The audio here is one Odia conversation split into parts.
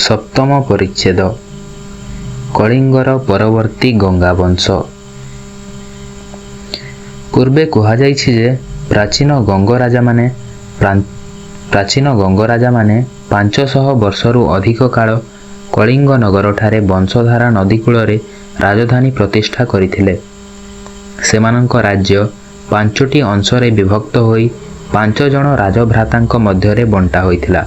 ସପ୍ତମ ପରିଚ୍ଛେଦ କଳିଙ୍ଗର ପରବର୍ତ୍ତୀ ଗଙ୍ଗାବଂଶ। ପୂର୍ବେ କୁହାଯାଇଛି ଯେ ପ୍ରାଚୀନ ଗଙ୍ଗରାଜାମାନେ 500 ବର୍ଷରୁ ଅଧିକ କାଳ କଳିଙ୍ଗ ନଗରଠାରେ ବଂଶଧାରା ନଦୀ କୂଳରେ ରାଜଧାନୀ ପ୍ରତିଷ୍ଠା କରିଥିଲେ। ସେମାନଙ୍କ ରାଜ୍ୟ 5ଟି ଅଂଶରେ ବିଭକ୍ତ ହୋଇ 5 ଜଣ ରାଜଭ୍ରାତାଙ୍କ ମଧ୍ୟରେ ବଣ୍ଟା ହୋଇଥିଲା।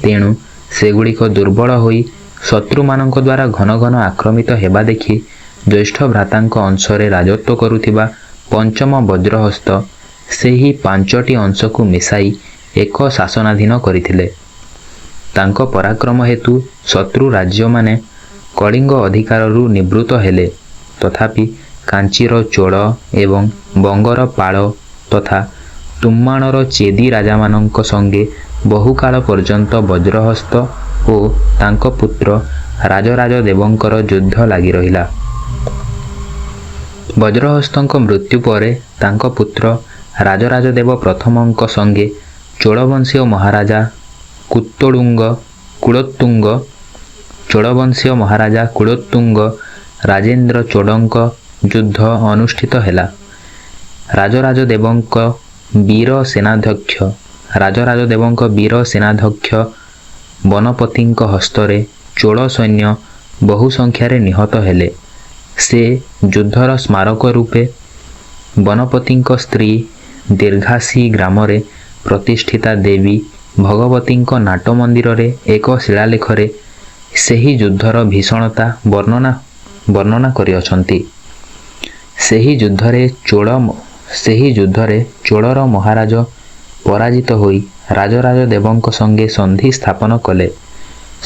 ତେଣୁ ସେଗୁଡ଼ିକ ଦୁର୍ବଳ ହୋଇ ଶତ୍ରୁମାନଙ୍କ ଦ୍ୱାରା ଘନ ଘନ ଆକ୍ରମିତ ହେବା ଦେଖି ଜ୍ୟେଷ୍ଠ ଭ୍ରାତାଙ୍କ ଅଂଶରେ ରାଜତ୍ୱ କରୁଥିବା ପଞ୍ଚମ ବଜ୍ରହସ୍ତ ସେହି 5ଟି ଅଂଶକୁ ମିଶାଇ ଏକ ଶାସନାଧୀନ କରିଥିଲେ। ତାଙ୍କ ପରାକ୍ରମ ହେତୁ ଶତ୍ରୁ ରାଜ୍ୟମାନେ କଳିଙ୍ଗ ଅଧିକାରରୁ ନିବୃତ୍ତ ହେଲେ। ତଥାପି କାଞ୍ଚିର ଚୋଳ ଏବଂ ବଙ୍ଗର ପାଳ ତଥା ତୁମ୍ମାଣର ଚେଦି ରାଜାମାନଙ୍କ ସଙ୍ଗେ ବହୁକାଳ ପର୍ଯ୍ୟନ୍ତ ବଜ୍ରହସ୍ତ ଓ ତାଙ୍କ ପୁତ୍ର ରାଜରାଜ ଦେବଙ୍କର ଯୁଦ୍ଧ ଲାଗି ରହିଲା। ବଜ୍ରହସ୍ତଙ୍କ ମୃତ୍ୟୁ ପରେ ତାଙ୍କ ପୁତ୍ର ରାଜରାଜ ଦେବ ପ୍ରଥମଙ୍କ ସଙ୍ଗେ ଚୋଳବଂଶୀୟ ମହାରାଜା କୁଳୋତ୍ତୁଙ୍ଗ ରାଜେନ୍ଦ୍ର ଚୋଡ଼ଙ୍କ ଯୁଦ୍ଧ ଅନୁଷ୍ଠିତ ହେଲା। ରାଜରାଜ ଦେବଙ୍କ ବୀର ସେନାଧ୍ୟକ୍ଷ ବନପତିଙ୍କ ହସ୍ତରେ ଚୋଳ ସୈନ୍ୟ ବହୁ ସଂଖ୍ୟାରେ ନିହତ ହେଲେ। ସେ ଯୁଦ୍ଧର ସ୍ମାରକ ରୂପେ ବନପତିଙ୍କ ସ୍ତ୍ରୀ ଦୀର୍ଘାସୀ ଗ୍ରାମରେ ପ୍ରତିଷ୍ଠିତା ଦେବୀ ଭଗବତୀଙ୍କ ନାଟ ମନ୍ଦିରରେ ଏକ ଶିଳାଲେଖରେ ସେହି ଯୁଦ୍ଧର ଭୀଷଣତା ବର୍ଣ୍ଣନା କରିଅଛନ୍ତି। ସେହି ଯୁଦ୍ଧରେ ଚୋଳର ମହାରାଜ ପରାଜିତ ହୋଇ ରାଜରାଜ ଦେବଙ୍କ ସଙ୍ଗେ ସନ୍ଧି ସ୍ଥାପନ କଲେ।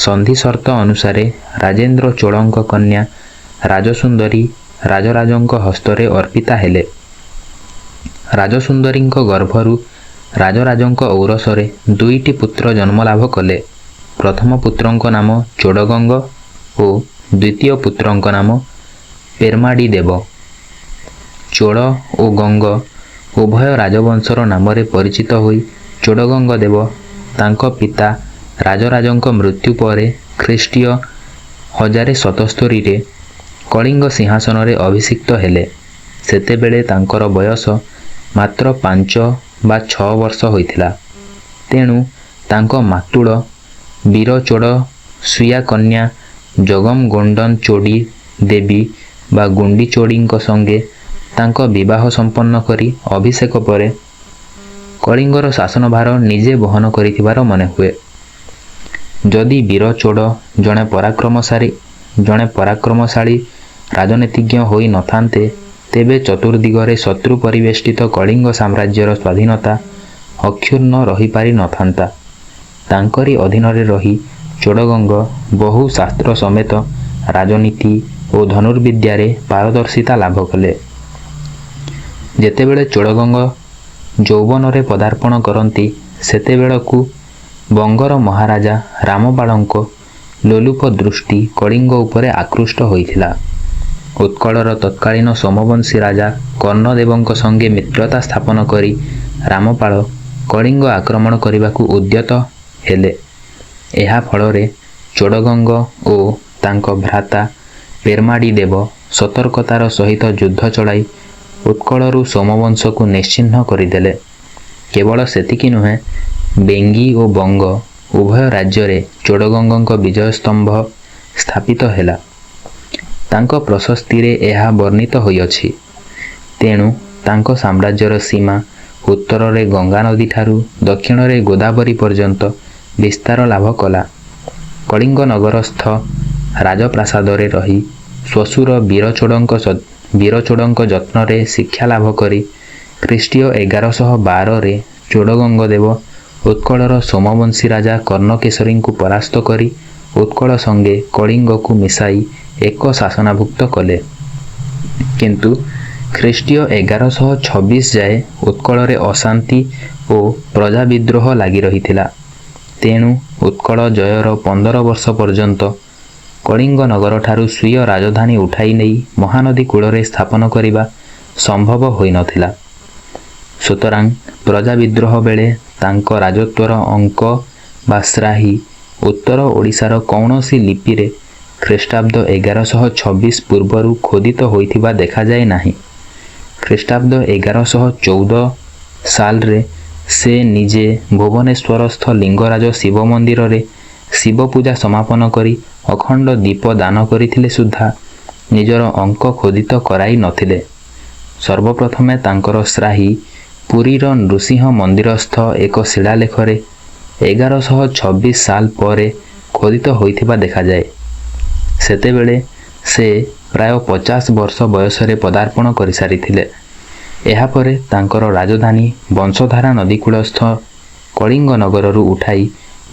ସନ୍ଧି ସର୍ତ୍ତ ଅନୁସାରେ ରାଜେନ୍ଦ୍ର ଚୋଳଙ୍କ କନ୍ୟା ରାଜସୁନ୍ଦରୀ ରାଜରାଜଙ୍କ ହସ୍ତରେ ଅର୍ପିତା ହେଲେ। ରାଜସୁନ୍ଦରୀଙ୍କ ଗର୍ଭରୁ ରାଜରାଜଙ୍କ ଔରସରେ 2ଟି ପୁତ୍ର ଜନ୍ମଲାଭ କଲେ। ପ୍ରଥମ ପୁତ୍ରଙ୍କ ନାମ ଚୋଡ଼ଗଙ୍ଗ ଓ ଦ୍ୱିତୀୟ ପୁତ୍ରଙ୍କ ନାମ ପେର୍ମାଡ଼ି ଦେବ। ଚୋଳ ଓ ଗଙ୍ଗ ଉଭୟ ରାଜବଂଶର ନାମରେ ପରିଚିତ ହୋଇ ଚୋଡ଼ଗଙ୍ଗ ଦେବ ତାଙ୍କ ପିତା ରାଜରାଜଙ୍କ ମୃତ୍ୟୁ ପରେ ଖ୍ରୀଷ୍ଟୀୟ 1077ରେ କଳିଙ୍ଗ ସିଂହାସନରେ ଅଭିଷିକ୍ତ ହେଲେ। ସେତେବେଳେ ତାଙ୍କର ବୟସ ମାତ୍ର 5 ବା 6 ବର୍ଷ ହୋଇଥିଲା। ତେଣୁ ତାଙ୍କ ମାତୁଳ ବୀରଚୋଡ଼ ସୁୟା କନ୍ୟା ଜଗମଗୋଣ୍ଡନ ଚୋଡ଼ି ଦେବୀ ବା ଗୁଣ୍ଡି ଚୋଡ଼ୀଙ୍କ ସଙ୍ଗେ ତାଙ୍କ ବିବାହ ସମ୍ପନ୍ନ କରି ଅଭିଷେକ ପରେ କଳିଙ୍ଗର ଶାସନଭାର ନିଜେ ବହନ କରିଥିବାର ମନେହୁଏ। ଯଦି ବୀରଚୋଡ଼ ଜଣେ ପରାକ୍ରମଶାଳୀ ରାଜନୀତିଜ୍ଞ ହୋଇ ନଥାନ୍ତେ, ତେବେ ଚତୁର୍ଦିଗରେ ଶତ୍ରୁ ପରିବେଷ୍ଟିତ କଳିଙ୍ଗ ସାମ୍ରାଜ୍ୟର ସ୍ୱାଧୀନତା ଅକ୍ଷୁର୍ଣ୍ଣ ରହିପାରି ନଥାନ୍ତା। ତାଙ୍କରି ଅଧୀନରେ ରହି ଚୋଡ଼ଗଙ୍ଗ ବହୁ ଶାସ୍ତ୍ର ସମେତ ରାଜନୀତି ଓ ଧନୁର୍ବିଦ୍ୟାରେ ପାରଦର୍ଶିତା ଲାଭ କଲେ। ଯେତେବେଳେ ଚୋଡ଼ଗଙ୍ଗ ଯୌବନରେ ପଦାର୍ପଣ କରନ୍ତି, ସେତେବେଳକୁ ବଙ୍ଗର ମହାରାଜା ରାମପାଳଙ୍କ ଲୋଲୁପ ଦୃଷ୍ଟି କଳିଙ୍ଗ ଉପରେ ଆକୃଷ୍ଟ ହୋଇଥିଲା। ଉତ୍କଳର ତତ୍କାଳୀନ ସୋମବଂଶୀ ରାଜା କର୍ଣ୍ଣଦେବଙ୍କ ସଙ୍ଗେ ମିତ୍ରତା ସ୍ଥାପନ କରି ରାମପାଳ କଳିଙ୍ଗ ଆକ୍ରମଣ କରିବାକୁ ଉଦ୍ୟତ ହେଲେ। ଏହା ଫଳରେ ଚୋଡ଼ଗଙ୍ଗ ଓ ତାଙ୍କ ଭ୍ରାତା ପେର୍ମାଡ଼ି ଦେବ ସତର୍କତାର ସହିତ ଯୁଦ୍ଧ ଚଳାଇ ଉତ୍କଳରୁ ସୋମବଂଶକୁ ନିଶ୍ଚିହ୍ନ କରିଦେଲେ। କେବଳ ସେତିକି ନୁହେଁ, ବେଙ୍ଗୀ ଓ ବଙ୍ଗ ଉଭୟ ରାଜ୍ୟରେ ଚୋଡ଼ଗଙ୍ଗଙ୍କ ବିଜୟ ସ୍ତମ୍ଭ ସ୍ଥାପିତ ହେଲା। ତାଙ୍କ ପ୍ରଶସ୍ତିରେ ଏହା ବର୍ଣ୍ଣିତ ହୋଇଅଛି। ତେଣୁ ତାଙ୍କ ସାମ୍ରାଜ୍ୟର ସୀମା ଉତ୍ତରରେ ଗଙ୍ଗା ନଦୀଠାରୁ ଦକ୍ଷିଣରେ ଗୋଦାବରୀ ପର୍ଯ୍ୟନ୍ତ ବିସ୍ତାର ଲାଭ କଲା। କଳିଙ୍ଗ ନଗରସ୍ଥ ରାଜପ୍ରାସାଦରେ ରହି ଶ୍ୱଶୁର ବୀରଚୋଡ଼ଙ୍କ ଯତ୍ନରେ ଶିକ୍ଷା ଲାଭ କରି ଖ୍ରୀଷ୍ଟୀୟ 1112ରେ ଚୋଡ଼ଗଙ୍ଗ ଦେବ ଉତ୍କଳର ସୋମବଂଶୀ ରାଜା କର୍ଣ୍ଣକେଶରୀଙ୍କୁ ପରାସ୍ତ କରି ଉତ୍କଳ ସଙ୍ଗେ କଳିଙ୍ଗକୁ ମିଶାଇ ଏକ ଶାସନାଭୁକ୍ତ କଲେ। କିନ୍ତୁ ଖ୍ରୀଷ୍ଟୀୟ 1126 ଯାଏ ଉତ୍କଳରେ ଅଶାନ୍ତି ଓ ପ୍ରଜା ବିଦ୍ରୋହ ଲାଗି ରହିଥିଲା। ତେଣୁ ଉତ୍କଳ ଜୟର 15 ବର୍ଷ ପର୍ଯ୍ୟନ୍ତ କଳିଙ୍ଗ ନଗରଠାରୁ ସ୍ୱୀୟ ରାଜଧାନୀ ଉଠାଇ ନେଇ ମହାନଦୀ କୂଳରେ ସ୍ଥାପନ କରିବା ସମ୍ଭବ ହୋଇନଥିଲା। ସୁତରାଂ ପ୍ରଜା ବିଦ୍ରୋହ ବେଳେ ତାଙ୍କ ରାଜତ୍ୱର ଅଙ୍କ ବା ଶ୍ରାହି ଉତ୍ତର ଓଡ଼ିଶାର କୌଣସି ଲିପିରେ ଖ୍ରୀଷ୍ଟାବ୍ଦ 1126 ପୂର୍ବରୁ ଖୋଦିତ ହୋଇଥିବା ଦେଖାଯାଏ ନାହିଁ। ଖ୍ରୀଷ୍ଟାବ୍ଦ 1114 ସାଲରେ ସେ ନିଜେ ଭୁବନେଶ୍ୱରସ୍ଥ ଲିଙ୍ଗରାଜ ଶିବ ମନ୍ଦିରରେ ଶିବ ପୂଜା ସମାପନ କରି ଅଖଣ୍ଡ ଦୀପ ଦାନ କରିଥିଲେ ସୁଦ୍ଧା ନିଜର ଅଙ୍କ ଖୋଦିତ କରାଇ ନଥିଲେ। ସର୍ବପ୍ରଥମେ ତାଙ୍କର ଶ୍ରାହି ପୁରୀର ନୃସିଂହ ମନ୍ଦିରସ୍ଥ ଏକ ଶିଳାଲେଖରେ 1126 ସାଲ ପରେ ଖୋଦିତ ହୋଇଥିବା ଦେଖାଯାଏ। ସେତେବେଳେ ସେ ପ୍ରାୟ 50 ବର୍ଷ ବୟସରେ ପଦାର୍ପଣ କରିସାରିଥିଲେ। ଏହାପରେ ତାଙ୍କର ରାଜଧାନୀ ବଂଶଧାରା ନଦୀକୂଳସ୍ଥ କଳିଙ୍ଗ ନଗରରୁ ଉଠାଇ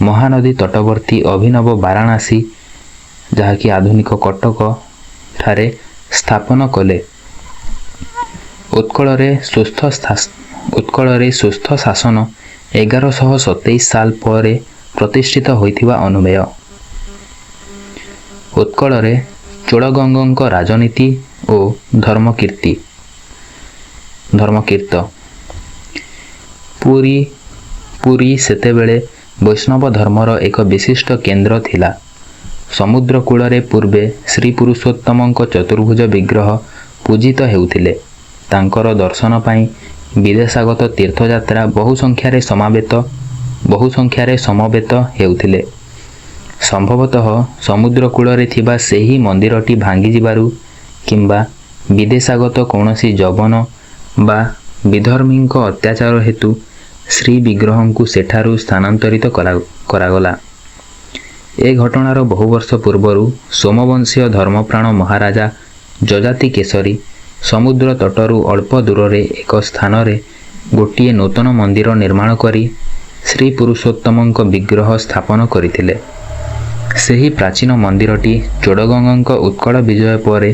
ମହାନଦୀ ତଟବର୍ତ୍ତୀ ଅଭିନବ ବାରାଣାସୀ, ଯାହାକି ଆଧୁନିକ କଟକ ଠାରେ ସ୍ଥାପନ କଲେ। ଉତ୍କଳରେ ସୁସ୍ଥ ଶାସନ 1127 ସାଲ ପରେ ପ୍ରତିଷ୍ଠିତ ହୋଇଥିବା ଅନୁମେୟ। ଉତ୍କଳରେ ଚୋଡ଼ଗଙ୍ଗଙ୍କ ରାଜନୀତି ଓ ଧର୍ମକୀର୍ତ୍ତ। ପୁରୀ ସେତେବେଳେ ବୈଷ୍ଣବ ଧର୍ମର ଏକ ବିଶିଷ୍ଟ କେନ୍ଦ୍ର ଥିଲା। ସମୁଦ୍ର କୂଳରେ ପୂର୍ବେ ଶ୍ରୀ ପୁରୁଷୋତ୍ତମଙ୍କ ଚତୁର୍ଭୁଜ ବିଗ୍ରହ ପୂଜିତ ହେଉଥିଲେ। ତାଙ୍କର ଦର୍ଶନ ପାଇଁ ବିଦେଶାଗତ ତୀର୍ଥଯାତ୍ରା ବହୁ ସଂଖ୍ୟାରେ ସମବେତ ହେଉଥିଲେ। ସମ୍ଭବତଃ ସମୁଦ୍ର କୂଳରେ ଥିବା ସେହି ମନ୍ଦିରଟି ଭାଙ୍ଗିଯିବାରୁ କିମ୍ବା ବିଦେଶାଗତ କୌଣସି ଯବନ ବା ବିଧର୍ମୀଙ୍କ ଅତ୍ୟାଚାର ହେତୁ ଶ୍ରୀ ବିଗ୍ରହଙ୍କୁ ସେଠାରୁ ସ୍ଥାନାନ୍ତରିତ କରାଗଲା। ଏ ଘଟଣାର ବହୁ ବର୍ଷ ପୂର୍ବରୁ ସୋମବଂଶୀୟ ଧର୍ମପ୍ରାଣ ମହାରାଜା ଯଯାତି କେଶରୀ ସମୁଦ୍ର ତଟରୁ ଅଳ୍ପ ଦୂରରେ ଏକ ସ୍ଥାନରେ ଗୋଟିଏ ନୂତନ ମନ୍ଦିର ନିର୍ମାଣ କରି ଶ୍ରୀ ପୁରୁଷୋତ୍ତମଙ୍କ ବିଗ୍ରହ ସ୍ଥାପନ କରିଥିଲେ। ସେହି ପ୍ରାଚୀନ ମନ୍ଦିରଟି ଚୋଡ଼ଗଙ୍ଗଙ୍କ ଉତ୍କଳ ବିଜୟ ପରେ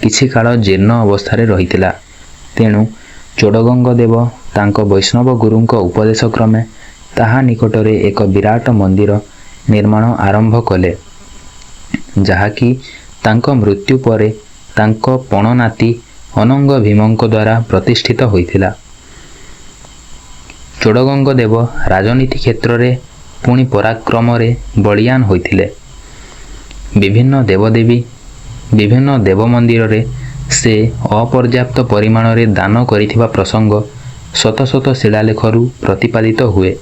କିଛି କାଳ ଜୀର୍ଣ୍ଣ ଅବସ୍ଥାରେ ରହିଥିଲା। ତେଣୁ ଚୋଡ଼ଗଙ୍ଗ ଦେବ ତାଙ୍କ ବୈଷ୍ଣବ ଗୁରୁଙ୍କ ଉପଦେଶ କ୍ରମେ ତାହା ନିକଟରେ ଏକ ବିରାଟ ମନ୍ଦିର ନିର୍ମାଣ ଆରମ୍ଭ କଲେ, ଯାହାକି ତାଙ୍କ ମୃତ୍ୟୁ ପରେ ତାଙ୍କ ପଣନାତି ଅନଙ୍ଗ ଭୀମଙ୍କ ଦ୍ୱାରା ପ୍ରତିଷ୍ଠିତ ହୋଇଥିଲା। ଚୋଡ଼ଗଙ୍ଗ ଦେବ ରାଜନୀତି କ୍ଷେତ୍ରରେ ପୁଣି ପରାକ୍ରମରେ ବଳୀୟାନ ହୋଇଥିଲେ। ବିଭିନ୍ନ ଦେବ ମନ୍ଦିରରେ ସେ ଅପର୍ଯ୍ୟାପ୍ତ ପରିମାଣରେ ଦାନ କରିଥିବା ପ୍ରସଙ୍ଗ ଶତ ଶତ ଶିଳାଲେଖରୁ ପ୍ରତିପାଦିତ ହୁଏ।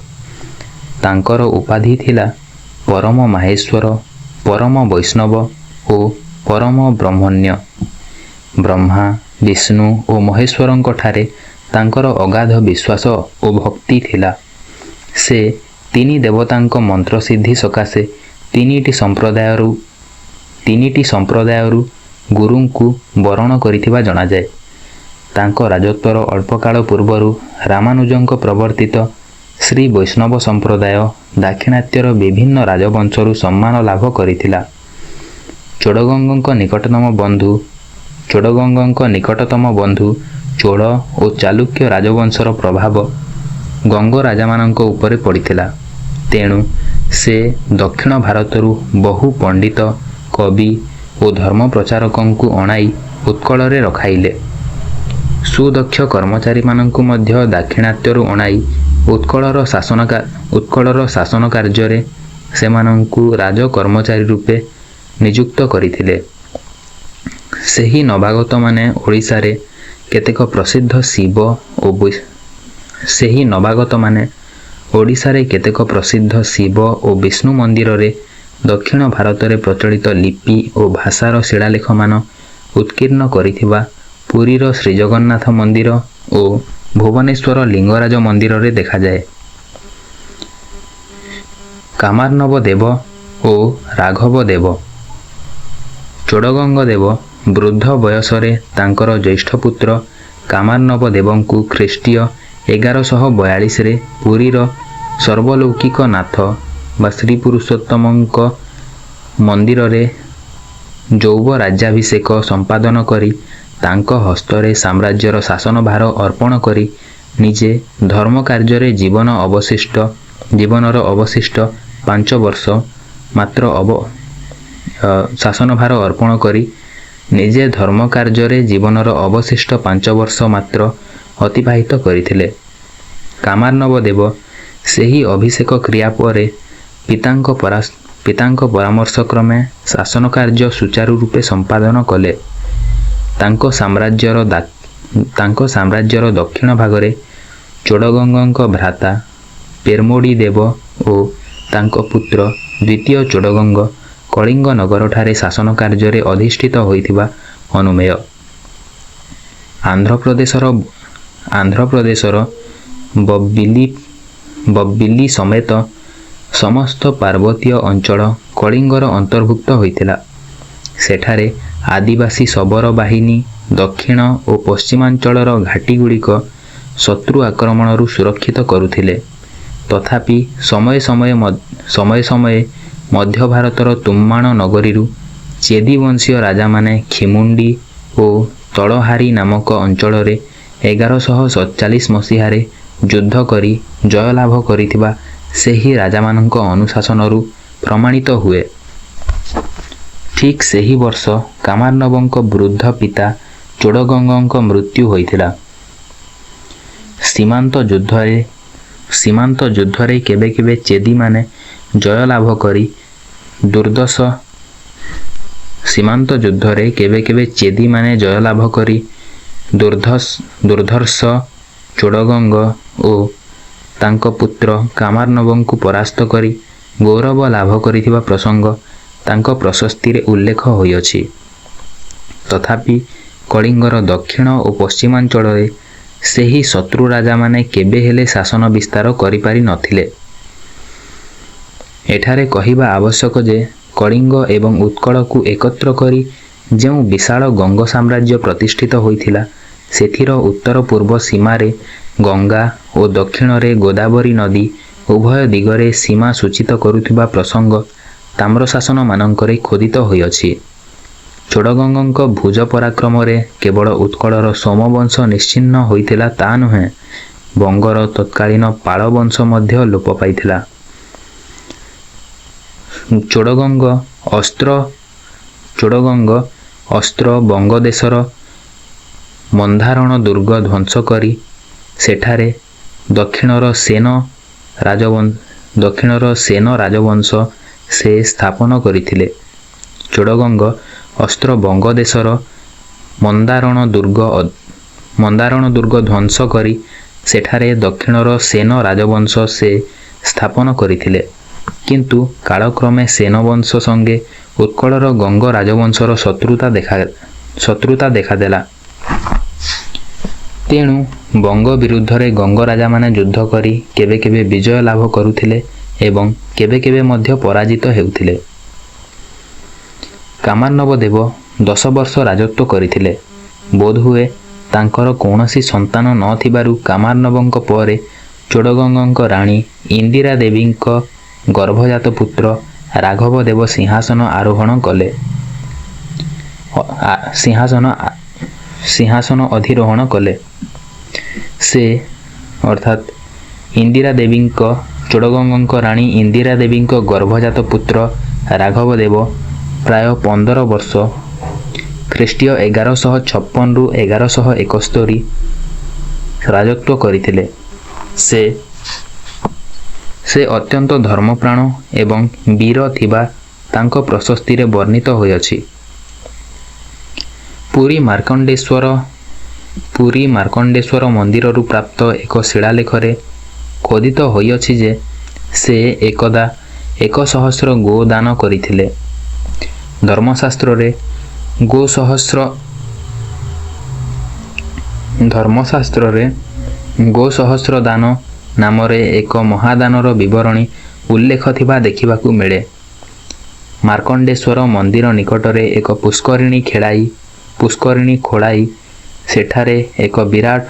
ତାଙ୍କର ଉପାଧି ଥିଲା ପରମ ମାହେଶ୍ୱର, ପରମ ବୈଷ୍ଣବ ଓ ପରମ ବ୍ରହ୍ମଣ୍ୟ। ବ୍ରହ୍ମା, ବିଷ୍ଣୁ ଓ ମହେଶ୍ୱରଙ୍କ ଠାରେ ତାଙ୍କର ଅଗାଧ ବିଶ୍ୱାସ ଓ ଭକ୍ତି ଥିଲା। ସେ ତିନି ଦେବତାଙ୍କ ମନ୍ତ୍ରସିଦ୍ଧି ସକାଶେ ତିନିଟି ସମ୍ପ୍ରଦାୟରୁ ଗୁରୁଙ୍କୁ ବରଣ କରିଥିବା ଜଣାଯାଏ। ତାଙ୍କ ରାଜତ୍ୱର ଅଳ୍ପକାଳ ପୂର୍ବରୁ ରାମାନୁଜଙ୍କ ପ୍ରବର୍ତ୍ତିତ ଶ୍ରୀ ବୈଷ୍ଣବ ସମ୍ପ୍ରଦାୟ ଦାକ୍ଷିଣାତ୍ୟର ବିଭିନ୍ନ ରାଜବଂଶରୁ ସମ୍ମାନ ଲାଭ କରିଥିଲା। ଚୋଡ଼ଗଙ୍ଗଙ୍କ ନିକଟତମ ବନ୍ଧୁ ଚୋଳ ଓ ଚାଲୁକ୍ୟ ରାଜବଂଶର ପ୍ରଭାବ ଗଙ୍ଗ ରାଜାମାନଙ୍କ ଉପରେ ପଡ଼ିଥିଲା। ତେଣୁ ସେ ଦକ୍ଷିଣ ଭାରତରୁ ବହୁ ପଣ୍ଡିତ, କବି ଓ ଧର୍ମପ୍ରଚାରକଙ୍କୁ ଅଣାଇ ଉତ୍କଳରେ ରଖାଇଲେ। ସୁଦକ୍ଷ କର୍ମଚାରୀମାନଙ୍କୁ ମଧ୍ୟ ଦାକ୍ଷିଣାତ୍ୟରୁ ଅଣାଇ ଉତ୍କଳର ଶାସନ କାର୍ଯ୍ୟରେ ସେମାନଙ୍କୁ ରାଜକର୍ମଚାରୀ ରୂପେ ନିଯୁକ୍ତ କରିଥିଲେ। ସେହି ନବାଗତମାନେ ଓଡ଼ିଶାରେ କେତେକ ପ୍ରସିଦ୍ଧ ଶିବ ଓ ବିଷ୍ଣୁ ମନ୍ଦିରରେ ଦକ୍ଷିଣ ଭାରତରେ ପ୍ରଚଳିତ ଲିପି ଓ ଭାଷାର ଶିଳାଲେଖମାନ ଉତ୍କୀର୍ଣ୍ଣ କରିଥିବା ପୁରୀର ଶ୍ରୀଜଗନ୍ନାଥ ମନ୍ଦିର ଓ ଭୁବନେଶ୍ୱର ଲିଙ୍ଗରାଜ ମନ୍ଦିରରେ ଦେଖାଯାଏ। କାମାର୍ଣ୍ଣବ ଦେବ ଓ ରାଘବ ଦେବ। ଚୋଡ଼ଗଙ୍ଗ ଦେବ ବୃଦ୍ଧ ବୟସରେ ତାଙ୍କର ଜ୍ୟେଷ୍ଠ ପୁତ୍ର କାମାର୍ଣ୍ଣବ ଦେବଙ୍କୁ ଖ୍ରୀଷ୍ଟୀୟ 1142ରେ ପୁରୀର ସର୍ବଲୌକିକ ନାଥ ବା ଶ୍ରୀ ପୁରୁଷୋତ୍ତମଙ୍କ ମନ୍ଦିରରେ ଯୌବ ରାଜ୍ୟାଭିଷେକ ସମ୍ପାଦନ କରି ତାଙ୍କ ହସ୍ତରେ ସାମ୍ରାଜ୍ୟର ଶାସନଭାର ଅର୍ପଣ କରି ନିଜେ ଧର୍ମ କାର୍ଯ୍ୟରେ ଜୀବନର ଅବଶିଷ୍ଟ 5 ବର୍ଷ ମାତ୍ର ଶାସନଭାର ଅର୍ପଣ କରି ନିଜେ ଧର୍ମ କାର୍ଯ୍ୟରେ ଜୀବନର ଅବଶିଷ୍ଟ 5 ବର୍ଷ ମାତ୍ର ଅତିବାହିତ କରିଥିଲେ। କାମାର୍ଣ୍ଣବ ଦେବ ସେହି ଅଭିଷେକ କ୍ରିୟା ପରେ ପିତାଙ୍କ ପିତାଙ୍କ ପରାମର୍ଶ କ୍ରମେ ଶାସନ କାର୍ଯ୍ୟ ସୁଚାରୁ ରୂପେ ସମ୍ପାଦନ କଲେ। ତାଙ୍କ ସାମ୍ରାଜ୍ୟର ଦକ୍ଷିଣ ଭାଗରେ ଚୋଡ଼ଗଙ୍ଗଙ୍କ ଭ୍ରାତା ପେର୍ମୋଡ଼ି ଦେବ ଓ ତାଙ୍କ ପୁତ୍ର ଦ୍ୱିତୀୟ ଚୋଡ଼ଗଙ୍ଗ କଳିଙ୍ଗ ନଗରଠାରେ ଶାସନ କାର୍ଯ୍ୟରେ ଅଧିଷ୍ଠିତ ହୋଇଥିବା ଅନୁମେୟ। ଆନ୍ଧ୍ରପ୍ରଦେଶର ବବ୍ବିଲି ସମେତ ସମସ୍ତ ପାର୍ବତୀୟ ଅଞ୍ଚଳ କଳିଙ୍ଗର ଅନ୍ତର୍ଭୁକ୍ତ ହୋଇଥିଲା। ସେଠାରେ ଆଦିବାସୀ ଶବର ବାହିନୀ ଦକ୍ଷିଣ ଓ ପଶ୍ଚିମାଞ୍ଚଳର ଘାଟିଗୁଡ଼ିକ ଶତ୍ରୁ ଆକ୍ରମଣରୁ ସୁରକ୍ଷିତ କରୁଥିଲେ। ତଥାପି ସମୟେ ସମୟେ ମଧ୍ୟ ଭାରତର ତୁମ୍ମାଣ ନଗରୀରୁ ଚେଦି ବଂଶୀୟ ରାଜାମାନେ ଖିମୁଣ୍ଡି ଓ ତଳହାରି ନାମକ ଅଞ୍ଚଳରେ 1147 ମସିହାରେ ଯୁଦ୍ଧ କରି ଜୟଲାଭ କରିଥିବା ସେହି ରାଜାମାନଙ୍କ ଅନୁଶାସନରୁ ପ୍ରମାଣିତ ହୁଏ। ଠିକ୍ ସେହି ବର୍ଷ କାମାର୍ନବଙ୍କ ବୃଦ୍ଧ ପିତା ଚୋଡ଼ଗଙ୍ଗଙ୍କ ମୃତ୍ୟୁ ହୋଇଥିଲା। ସୀମାନ୍ତ ଯୁଦ୍ଧରେ କେବେ କେବେ ଚେଦିମାନେ ଜୟଲାଭ କରି ଦୁର୍ଦ୍ଧର୍ଷ ଚୋଡ଼ଗଙ୍ଗ ଓ ତାଙ୍କ ପୁତ୍ର କାମାର୍ନବଙ୍କୁ ପରାସ୍ତ କରି ଗୌରବ ଲାଭ କରିଥିବା ପ୍ରସଙ୍ଗ ତାଙ୍କ ପ୍ରଶସ୍ତିରେ ଉଲ୍ଲେଖ ହୋଇଅଛି। ତଥାପି କଳିଙ୍ଗର ଦକ୍ଷିଣ ଓ ପଶ୍ଚିମାଞ୍ଚଳରେ ସେହି ଶତ୍ରୁ ରାଜାମାନେ କେବେ ହେଲେ ଶାସନ ବିସ୍ତାର କରିପାରି ନଥିଲେ। ଏଠାରେ କହିବା ଆବଶ୍ୟକ ଯେ କଳିଙ୍ଗ ଏବଂ ଉତ୍କଳକୁ ଏକତ୍ର କରି ଯେଉଁ ବିଶାଳ ଗଙ୍ଗ ସାମ୍ରାଜ୍ୟ ପ୍ରତିଷ୍ଠିତ ହୋଇଥିଲା, ସେଥିର ଉତ୍ତର ପୂର୍ବ ସୀମାରେ ଗଙ୍ଗା ଓ ଦକ୍ଷିଣରେ ଗୋଦାବରୀ ନଦୀ ଉଭୟ ଦିଗରେ ସୀମା ସୂଚିତ କରୁଥିବା ପ୍ରସଙ୍ଗ ତାମ୍ରଶାସନମାନଙ୍କରେ ଖୋଦିତ ହୋଇଅଛି। ଚୋଡ଼ଗଙ୍ଗଙ୍କ ଭୁଜ ପରାକ୍ରମରେ କେବଳ ଉତ୍କଳର ସୋମବଂଶ ନିଶ୍ଚିହ୍ନ ହୋଇଥିଲା ତା ନୁହେଁ, ବଙ୍ଗର ତତ୍କାଳୀନ ପାଳ ବଂଶ ମଧ୍ୟ ଲୋପ ପାଇଥିଲା। ଚୋଡ଼ଗଙ୍ଗ ଅସ୍ତ୍ର ବଙ୍ଗଦେଶର ମନ୍ଧାରଣ ଦୁର୍ଗ ଧ୍ୱଂସ କରି ସେଠାରେ ଦକ୍ଷିଣର ସେନ ରାଜବଂଶ ସେ ସ୍ଥାପନ କରିଥିଲେ। ଚୋଡ଼ଗଙ୍ଗ ଅସ୍ତ୍ର ବଙ୍ଗଦେଶର ମନ୍ଦାରଣ ଦୁର୍ଗ ଧ୍ୱଂସ କରି ସେଠାରେ ଦକ୍ଷିଣର ସେନ ରାଜବଂଶ ସେ ସ୍ଥାପନ କରିଥିଲେ। କିନ୍ତୁ କାଳକ୍ରମେ ସେନ ବଂଶ ସଙ୍ଗେ ଉତ୍କଳର ଗଙ୍ଗ ରାଜବଂଶର ଶତ୍ରୁତା ଦେଖାଦେଲା। ତେଣୁ ବଙ୍ଗ ବିରୁଦ୍ଧରେ ଗଙ୍ଗ ରାଜାମାନେ ଯୁଦ୍ଧ କରି କେବେ କେବେ ବିଜୟ ଲାଭ କରୁଥିଲେ ଏବଂ କେବେ କେବେ ମଧ୍ୟ ପରାଜିତ ହେଉଥିଲେ। କାମାର୍ନବ ଦେବ 10 ବର୍ଷ ରାଜତ୍ୱ କରିଥିଲେ। ବୋଧହୁଏ ତାଙ୍କର କୌଣସି ସନ୍ତାନ ନ ଥିବାରୁ କାମାର୍ନବଙ୍କ ପରେ ଚୋଡ଼ଗଙ୍ଗଙ୍କ ରାଣୀ ଇନ୍ଦିରା ଦେବୀଙ୍କ ଗର୍ଭଜାତ ପୁତ୍ର ରାଘବ ଦେବ ସିଂହାସନ ଅଧିରୋହଣ କଲେ। ସେ ଅର୍ଥାତ୍ ଚୋଡ଼ଗଙ୍ଗଙ୍କ ରାଣୀ ଇନ୍ଦିରା ଦେବୀଙ୍କ ଗର୍ଭଜାତ ପୁତ୍ର ରାଘବ ଦେବ ପ୍ରାୟ 15 ବର୍ଷ ଖ୍ରୀଷ୍ଟୀୟ 1156ରୁ 1171 ରାଜତ୍ୱ କରିଥିଲେ। ସେ ଅତ୍ୟନ୍ତ ଧର୍ମପ୍ରାଣ ଏବଂ ବୀର ଥିବା ତାଙ୍କ ପ୍ରଶସ୍ତିରେ ବର୍ଣ୍ଣିତ ହୋଇଅଛି। ପୁରୀ ମାର୍କଣ୍ଡେଶ୍ୱର ମନ୍ଦିରରୁ ପ୍ରାପ୍ତ ଏକ ଶିଳାଲେଖରେ ଖୋଦିତ ହୋଇଅଛି ଯେ ସେ ଏକଦା 1,000 ଗୋ ଦାନ କରିଥିଲେ। ଧର୍ମଶାସ୍ତ୍ରରେ ଗୋ ସହସ୍ର ଦାନ ନାମରେ ଏକ ମହାଦାନର ବିବରଣୀ ଉଲ୍ଲେଖ ଥିବା ଦେଖିବାକୁ ମିଳେ। ମାର୍କଣ୍ଡେଶ୍ୱର ମନ୍ଦିର ନିକଟରେ ଏକ ପୁଷ୍କରିଣୀ ଖୋଳାଇ ସେଠାରେ ଏକ ବିରାଟ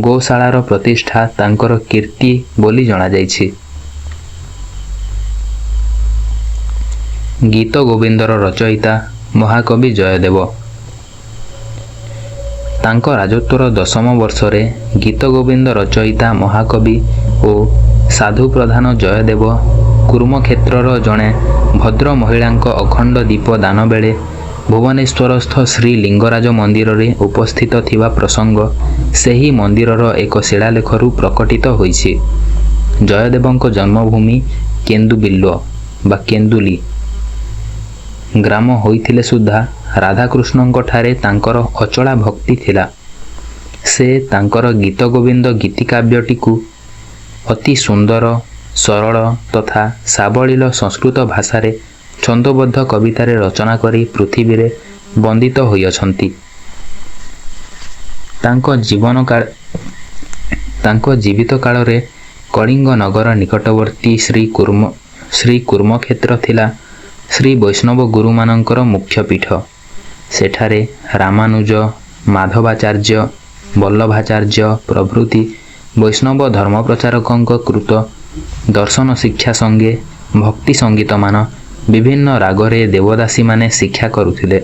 ଗୋଶାଳାର ପ୍ରତିଷ୍ଠା ତାଙ୍କର କୀର୍ତ୍ତି ବୋଲି ଜଣାଯାଇଛି। ଗୀତ ଗୋବିନ୍ଦର ରଚୟିତା ମହାକବି ଜୟଦେବ ତାଙ୍କ ରାଜତ୍ୱର 10ମ ବର୍ଷରେ ଗୀତ ଗୋବିନ୍ଦ ରଚୟିତା ମହାକବି ଓ ସାଧୁ ପ୍ରଧାନ ଜୟଦେବ କୁର୍ମକ୍ଷେତ୍ରର ଜଣେ ଭଦ୍ର ମହିଳାଙ୍କ ଅଖଣ୍ଡ ଦୀପ ଦାନ ବେଳେ ଭୁବନେଶ୍ୱରସ୍ଥ ଶ୍ରୀ ଲିଙ୍ଗରାଜ ମନ୍ଦିରରେ ଉପସ୍ଥିତ ଥିବା ପ୍ରସଙ୍ଗ ସେହି ମନ୍ଦିରର ଏକ ଶିଳାଲେଖରୁ ପ୍ରକଟିତ ହୋଇଛି। ଜୟଦେବଙ୍କ ଜନ୍ମଭୂମି କେନ୍ଦୁବିଲ୍ୱ ବା କେନ୍ଦୁଲି ଗ୍ରାମ ହୋଇଥିଲେ ସୁଦ୍ଧା ରାଧାକୃଷ୍ଣଙ୍କଠାରେ ତାଙ୍କର ଅଚଳା ଭକ୍ତି ଥିଲା। ସେ ତାଙ୍କର ଗୀତ ଗୋବିନ୍ଦ ଗୀତିକାବ୍ୟଟିକୁ ଅତି ସୁନ୍ଦର, ସରଳ ତଥା ସାବଳୀଳ ସଂସ୍କୃତ ଭାଷାରେ ଛନ୍ଦୋବଦ୍ଧ କବିତାରେ ରଚନା କରି ପୃଥିବୀରେ ବନ୍ଦିତ ହୋଇଅଛନ୍ତି। ତାଙ୍କ ଜୀବିତ କାଳରେ କଳିଙ୍ଗ ନଗର ନିକଟବର୍ତ୍ତୀ ଶ୍ରୀକୁର୍ମକ୍ଷେତ୍ର ଥିଲା ଶ୍ରୀ ବୈଷ୍ଣବ ଗୁରୁମାନଙ୍କର ମୁଖ୍ୟ ପୀଠ। ସେଠାରେ ରାମାନୁଜ, ମାଧବାଚାର୍ଯ୍ୟ, ବଲ୍ଲଭାଚାର୍ଯ୍ୟ ପ୍ରଭୃତି ବୈଷ୍ଣବ ଧର୍ମପ୍ରଚାରକଙ୍କ କୃତ ଦର୍ଶନ ଶିକ୍ଷା ସଙ୍ଗେ ଭକ୍ତି ସଙ୍ଗୀତମାନ ବିଭିନ୍ନ ରାଗରେ ଦେବଦାସୀମାନେ ଶିକ୍ଷା କରୁଥିଲେ।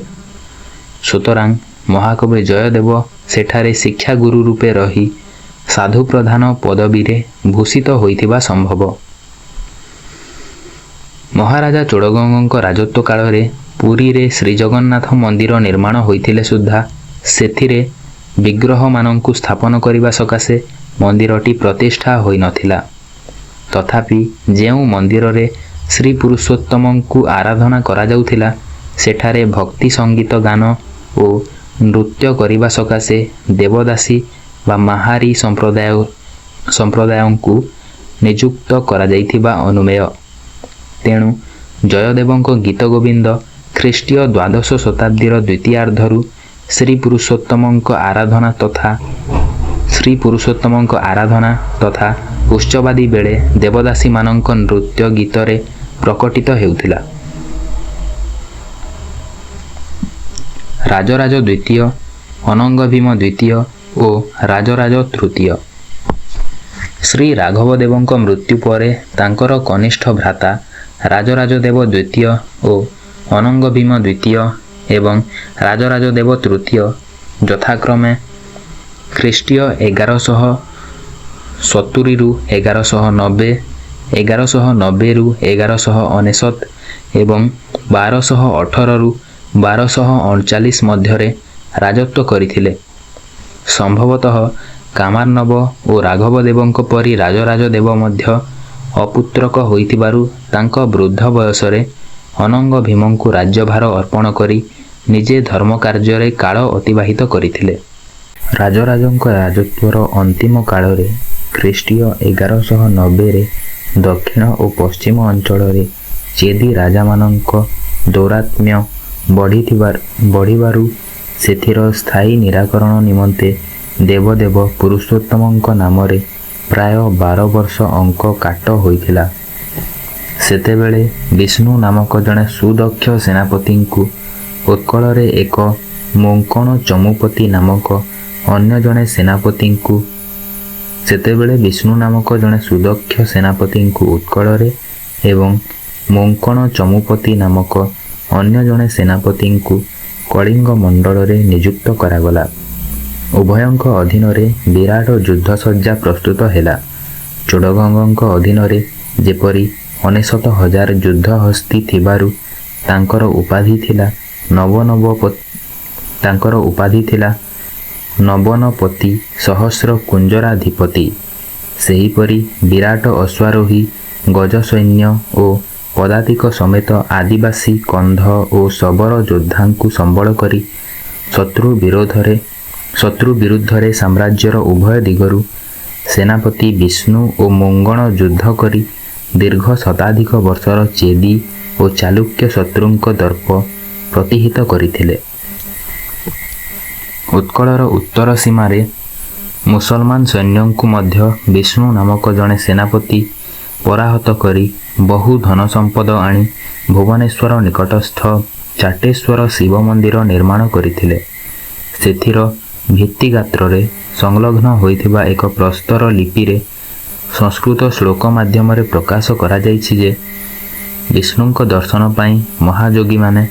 ସୁତରାଂ ମହାକବି ଜୟଦେବ ସେଠାରେ ଶିକ୍ଷାଗୁରୁ ରୂପେ ରହି ସାଧୁପ୍ରଧାନ ପଦବୀରେ ଭୂଷିତ ହୋଇଥିବା ସମ୍ଭବ। ମହାରାଜା ଚୋଡ଼ଗଙ୍ଗଙ୍କ ରାଜତ୍ୱ କାଳରେ ପୁରୀରେ ଶ୍ରୀଜଗନ୍ନାଥ ମନ୍ଦିର ନିର୍ମାଣ ହୋଇଥିଲେ ସୁଦ୍ଧା ସେଥିରେ ବିଗ୍ରହମାନଙ୍କୁ ସ୍ଥାପନ କରିବା ସକାଶେ ମନ୍ଦିରଟି ପ୍ରତିଷ୍ଠା ହୋଇନଥିଲା। ତଥାପି ଯେଉଁ ମନ୍ଦିରରେ ଶ୍ରୀ ପୁରୁଷୋତ୍ତମଙ୍କୁ ଆରାଧନା କରାଯାଉଥିଲା ସେଠାରେ ଭକ୍ତି ସଙ୍ଗୀତ ଗାନ ଓ ନୃତ୍ୟ କରିବା ସକାଶେ ଦେବଦାସୀ ବା ମାହାରୀ ସମ୍ପ୍ରଦାୟଙ୍କୁ ନିଯୁକ୍ତ କରାଯାଇଥିବା ଅନୁମେୟ। ତେଣୁ ଜୟଦେବଙ୍କ ଗୀତ ଗୋବିନ୍ଦ ଖ୍ରୀଷ୍ଟୀୟ ଦ୍ୱାଦଶ ଶତାବ୍ଦୀର ଦ୍ୱିତୀୟାର୍ଦ୍ଧରୁ ଶ୍ରୀ ପୁରୁଷୋତ୍ତମଙ୍କ ଆରାଧନା ତଥା ଉତ୍ସବାଦୀ ବେଳେ ଦେବଦାସୀମାନଙ୍କ ନୃତ୍ୟ ଗୀତରେ ପ୍ରକଟିତ ହେଉଥିଲା। ରାଜରାଜ ଦ୍ୱିତୀୟ, ଅନଙ୍ଗଭୀମ ଦ୍ୱିତୀୟ ଓ ରାଜରାଜ ତୃତୀୟ। ଶ୍ରୀ ରାଘବ ଦେବଙ୍କ ମୃତ୍ୟୁ ପରେ ତାଙ୍କର କନିଷ୍ଠ ଭ୍ରାତା ରାଜରାଜ ଦେବ ଦ୍ୱିତୀୟ ଓ ଅନଙ୍ଗଭୀମ ଦ୍ୱିତୀୟ ଏବଂ ରାଜରାଜ ଦେବ ତୃତୀୟ ଯଥାକ୍ରମେ ଖ୍ରୀଷ୍ଟୀୟ 1170ରୁ 1190, 1190ରୁ 1199 ଏବଂ 1218ରୁ 1239 ମଧ୍ୟରେ ରାଜତ୍ୱ କରିଥିଲେ। ସମ୍ଭବତଃ କାମାର୍ଣ୍ଣବ ଓ ରାଘବ ଦେବଙ୍କ ପରି ରାଜରାଜ ଦେବ ମଧ୍ୟ ଅପୁତ୍ରକ ହୋଇଥିବାରୁ ତାଙ୍କ ବୃଦ୍ଧ ବୟସରେ ଅନଙ୍ଗ ଭୀମଙ୍କୁ ରାଜ୍ୟଭାର ଅର୍ପଣ କରି ନିଜେ ଧର୍ମ କାର୍ଯ୍ୟରେ କାଳ ଅତିବାହିତ କରିଥିଲେ। ରାଜରାଜଙ୍କ ରାଜତ୍ୱର ଅନ୍ତିମ କାଳରେ ଖ୍ରୀଷ୍ଟୀୟ 1190ରେ ଦକ୍ଷିଣ ଓ ପଶ୍ଚିମ ଅଞ୍ଚଳରେ ଚେଦି ରାଜାମାନଙ୍କ ଦୌରାତ୍ମ୍ୟ ବଢ଼ିବାରୁ ସେଥିର ସ୍ଥାୟୀ ନିରାକରଣ ନିମନ୍ତେ ଦେବଦେବ ପୁରୁଷୋତ୍ତମଙ୍କ ନାମରେ ପ୍ରାୟ 12 ବର୍ଷ ଅଙ୍କ କାଟ ହୋଇଥିଲା। ସେତେବେଳେ ବିଷ୍ଣୁ ନାମକ ଜଣେ ସୁଦକ୍ଷ ସେନାପତିଙ୍କୁ ଉତ୍କଳରେ ଏକ ମୋଙ୍କଣ ଚମୁପତି ନାମକ ଅନ୍ୟ ଜଣେ ସେନାପତିଙ୍କୁ ଉତ୍କଳରେ ଏବଂ ମୋଙ୍କଣ ଚମୁପତି ନାମକ ଅନ୍ୟ ଜଣେ ସେନାପତିଙ୍କୁ କଳିଙ୍ଗ ମଣ୍ଡଳରେ ନିଯୁକ୍ତ କରାଗଲା। ଉଭୟଙ୍କ ଅଧୀନରେ ବିରାଟ ଯୁଦ୍ଧସଜ୍ଜା ପ୍ରସ୍ତୁତ ହେଲା। ଚୋଡ଼ଗଙ୍ଗଙ୍କ ଅଧୀନରେ ଯେପରି 99,000 ଯୁଦ୍ଧହସ୍ତୀ ଥିବାରୁ ତାଙ୍କର ଉପାଧି ଥିଲା ନବନପତି ସହସ୍ର କୁଞ୍ଜରାଧିପତି। ସେହିପରି ବିରାଟ ଅଶ୍ୱାରୋହୀ ଗଜସୈନ୍ୟ ଓ ପଦାତିକ ସମେତ ଆଦିବାସୀ କନ୍ଧ ଓ ଶବର ଯୋଦ୍ଧାଙ୍କୁ ସମ୍ବଳ କରି ଶତ୍ରୁ ବିରୁଦ୍ଧରେ ସାମ୍ରାଜ୍ୟର ଉଭୟ ଦିଗରୁ ସେନାପତି ବିଷ୍ଣୁ ଓ ମୋଙ୍ଗଣ ଯୁଦ୍ଧ କରି ଦୀର୍ଘ ଶତାଧିକ ବର୍ଷର ଚେଦି ଓ ଚାଲୁକ୍ୟ ଶତ୍ରୁଙ୍କ ଦର୍ପ ପ୍ରତିହତ କରିଥିଲେ। ଉତ୍କଳର ଉତ୍ତର ସୀମାରେ ମୁସଲମାନ ସୈନ୍ୟଙ୍କୁ ମଧ୍ୟ ବିଷ୍ଣୁ ନାମକ ଜଣେ ସେନାପତି ପରାହତ କରି ବହୁ ଧନସମ୍ପଦ ଆଣି ଭୁବନେଶ୍ୱର ନିକଟସ୍ଥ ଚାଟେଶ୍ୱର ଶିବ ମନ୍ଦିର ନିର୍ମାଣ କରିଥିଲେ। ସେଥିର ଭିତ୍ତିଗାତ୍ରରେ ସଂଲଗ୍ନ ହୋଇଥିବା ଏକ ପ୍ରସ୍ତର ଲିପିରେ ସଂସ୍କୃତ ଶ୍ଲୋକ ମାଧ୍ୟମରେ ପ୍ରକାଶ କରାଯାଇଛି ଯେ ବିଷ୍ଣୁଙ୍କ ଦର୍ଶନ ପାଇଁ ମହାଯୋଗୀମାନେ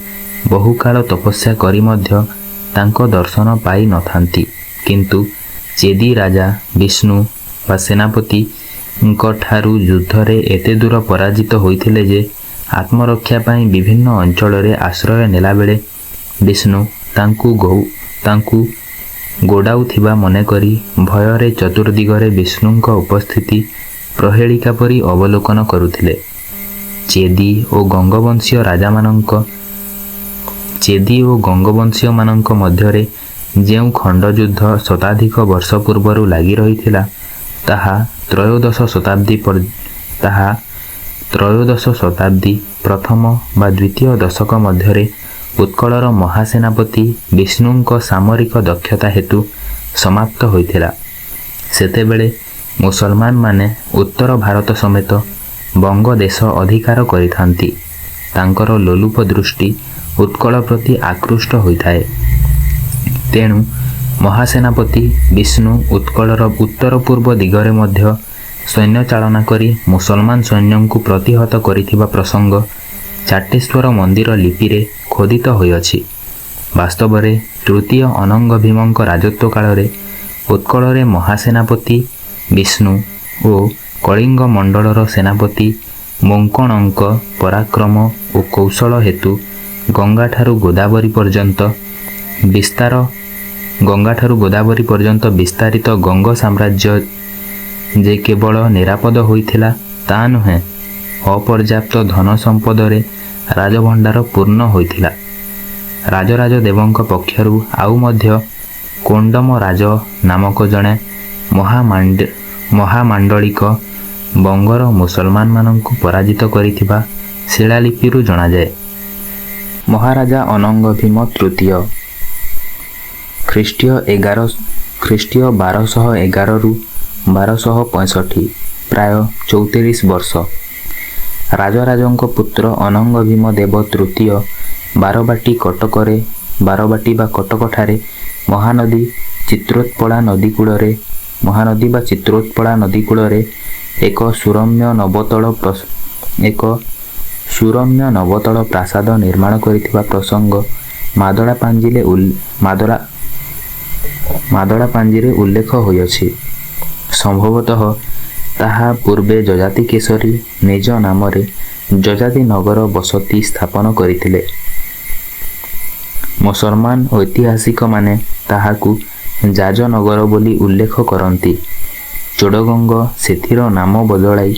ବହୁକାଳ ତପସ୍ୟା କରି ମଧ୍ୟ ତାଙ୍କ ଦର୍ଶନ ପାଇ ନଥାନ୍ତି। କିନ୍ତୁ ଚେଦି ରାଜା ବିଷ୍ଣୁ ବା ସେନାପତିଙ୍କ ଠାରୁ ଯୁଦ୍ଧରେ ଏତେ ଦୂର ପରାଜିତ ହୋଇଥିଲେ ଯେ ଆତ୍ମରକ୍ଷା ପାଇଁ ବିଭିନ୍ନ ଅଞ୍ଚଳରେ ଆଶ୍ରୟ ନେଲାବେଳେ ବିଷ୍ଣୁ ତାଙ୍କୁ ଗୋଡ଼ାଉଥିବା ମନେକରି ଭୟରେ ଚତୁର୍ଦିଗରେ ବିଷ୍ଣୁଙ୍କ ଉପସ୍ଥିତି ପ୍ରହେଳିକା ପରି ଅବଲୋକନ କରୁଥିଲେ। ଚେଦି ଓ ଗଙ୍ଗବଂଶୀୟମାନଙ୍କ ମଧ୍ୟରେ ଯେଉଁ ଖଣ୍ଡଯୁଦ୍ଧ ଶତାଧିକ ବର୍ଷ ପୂର୍ବରୁ ଲାଗି ରହିଥିଲା, ତାହା ତ୍ରୟୋଦଶ ଶତାବ୍ଦୀ ପ୍ରଥମ ବା ଦ୍ୱିତୀୟ ଦଶକ ମଧ୍ୟରେ ଉତ୍କଳର ମହାସେନାପତି ବିଷ୍ଣୁଙ୍କ ସାମରିକ ଦକ୍ଷତା ହେତୁ ସମାପ୍ତ ହୋଇଥିଲା। ସେତେବେଳେ ମୁସଲମାନମାନେ ଉତ୍ତର ଭାରତ ସମେତ ବଙ୍ଗ ଦେଶ ଅଧିକାର କରିଥାନ୍ତି। ତାଙ୍କର ଲୋଲୁପ ଦୃଷ୍ଟି ଉତ୍କଳ ପ୍ରତି ଆକୃଷ୍ଟ ହୋଇଥାଏ। ତେଣୁ ମହାସେନାପତି ବିଷ୍ଣୁ ଉତ୍କଳର ଉତ୍ତର ପୂର୍ବ ଦିଗରେ ମଧ୍ୟ ସୈନ୍ୟ ଚାଳନା କରି ମୁସଲମାନ ସୈନ୍ୟଙ୍କୁ ପ୍ରତିହତ କରିଥିବା ପ୍ରସଙ୍ଗ ଚାଟେଶ୍ୱର ମନ୍ଦିର ଲିପିରେ ଖୋଦିତ ହୋଇଅଛି। ବାସ୍ତବରେ ତୃତୀୟ ଅନଙ୍ଗ ଭୀମଙ୍କ ରାଜତ୍ୱ କାଳରେ ଉତ୍କଳରେ ମହାସେନାପତି ବିଷ୍ଣୁ ଓ କଳିଙ୍ଗ ମଣ୍ଡଳର ସେନାପତି ମୋଙ୍କଣଙ୍କ ପରାକ୍ରମ ଓ କୌଶଳ ହେତୁ ଗଙ୍ଗାଠାରୁ ଗୋଦାବରୀ ପର୍ଯ୍ୟନ୍ତ ବିସ୍ତାରିତ ଗଙ୍ଗ ସାମ୍ରାଜ୍ୟ ଯେ କେବଳ ନିରାପଦ ହୋଇଥିଲା ତା ନୁହେଁ, ଅପର୍ଯ୍ୟାପ୍ତ ଧନ ସମ୍ପଦରେ ରାଜଭଣ୍ଡାର ପୂର୍ଣ୍ଣ ହୋଇଥିଲା। ରାଜରାଜ ଦେବଙ୍କ ପକ୍ଷରୁ ଆଉ ମଧ୍ୟ କୋଣ୍ଡମ ରାଜ ନାମକ ଜଣେ ମହାମାଣ୍ଡଳିକ ବଙ୍ଗର ମୁସଲମାନମାନଙ୍କୁ ପରାଜିତ କରିଥିବା ଶିଳାଲିପିରୁ ଜଣାଯାଏ। ମହାରାଜା ଅନଙ୍ଗ ଭୀମ ତୃତୀୟ ଖ୍ରୀଷ୍ଟୀୟ 1211ରୁ 1265 ପ୍ରାୟ 34 ବର୍ଷ। ରାଜରାଜଙ୍କ ପୁତ୍ର ଅନଙ୍ଗ ଭୀମ ଦେବ ତୃତୀୟ ବାରବାଟୀ ବା କଟକଠାରେ ମହାନଦୀ ଚିତ୍ରୋତ୍ପଳା ନଦୀ କୂଳରେ ଏକ ସୁରମ୍ୟ ନବତଳ ପ୍ରାସାଦ ନିର୍ମାଣ କରିଥିବା ପ୍ରସଙ୍ଗ ମାଦଳା ଉଲ୍ଲେଖ ହୋଇଅଛି। ସମ୍ଭବତଃ ତାହା ପୂର୍ବେ ଯଯାତି କେଶରୀ ନିଜ ନାମରେ ଯଯାତି ନଗର ବସତି ସ୍ଥାପନ କରିଥିଲେ। ମୁସଲମାନ ଐତିହାସିକମାନେ ତାହାକୁ ଯାଜନଗର ବୋଲି ଉଲ୍ଲେଖ କରନ୍ତି। ଚୋଡ଼ଗଙ୍ଗ ସେଥିର ନାମ ବଦଳାଇ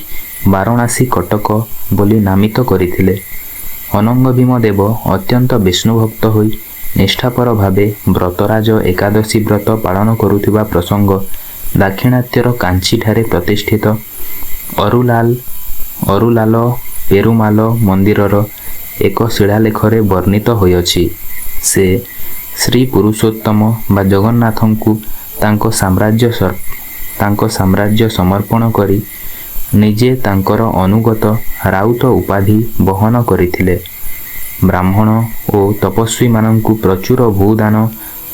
ବାରଣାସୀ କଟକ ବୋଲି ନାମିତ କରିଥିଲେ। ଅନଙ୍ଗ ଭୀମ ଦେବ ଅତ୍ୟନ୍ତ ବିଷ୍ଣୁଭକ୍ତ ହୋଇ ନିଷ୍ଠାପର ଭାବେ ବ୍ରତରାଜ ଏକାଦଶୀ ବ୍ରତ ପାଳନ କରୁଥିବା ପ୍ରସଙ୍ଗ ଦାକ୍ଷିଣାତ୍ୟର କାଞ୍ଚିଠାରେ ପ୍ରତିଷ୍ଠିତ ଅରୁଲାଲ ପେରୁମାଲ ମନ୍ଦିରର ଏକ ଶିଳାଲେଖରେ ବର୍ଣ୍ଣିତ ହୋଇଅଛି। ସେ ଶ୍ରୀ ପୁରୁଷୋତ୍ତମ ବା ଜଗନ୍ନାଥଙ୍କୁ ତାଙ୍କ ସାମ୍ରାଜ୍ୟ ସମର୍ପଣ କରି ନିଜେ ତାଙ୍କର ଅନୁଗତ ରାଉତ ଉପାଧି ବହନ କରିଥିଲେ। ବ୍ରାହ୍ମଣ ଓ ତପସ୍ୱୀମାନଙ୍କୁ ପ୍ରଚୁର ଭୂଦାନ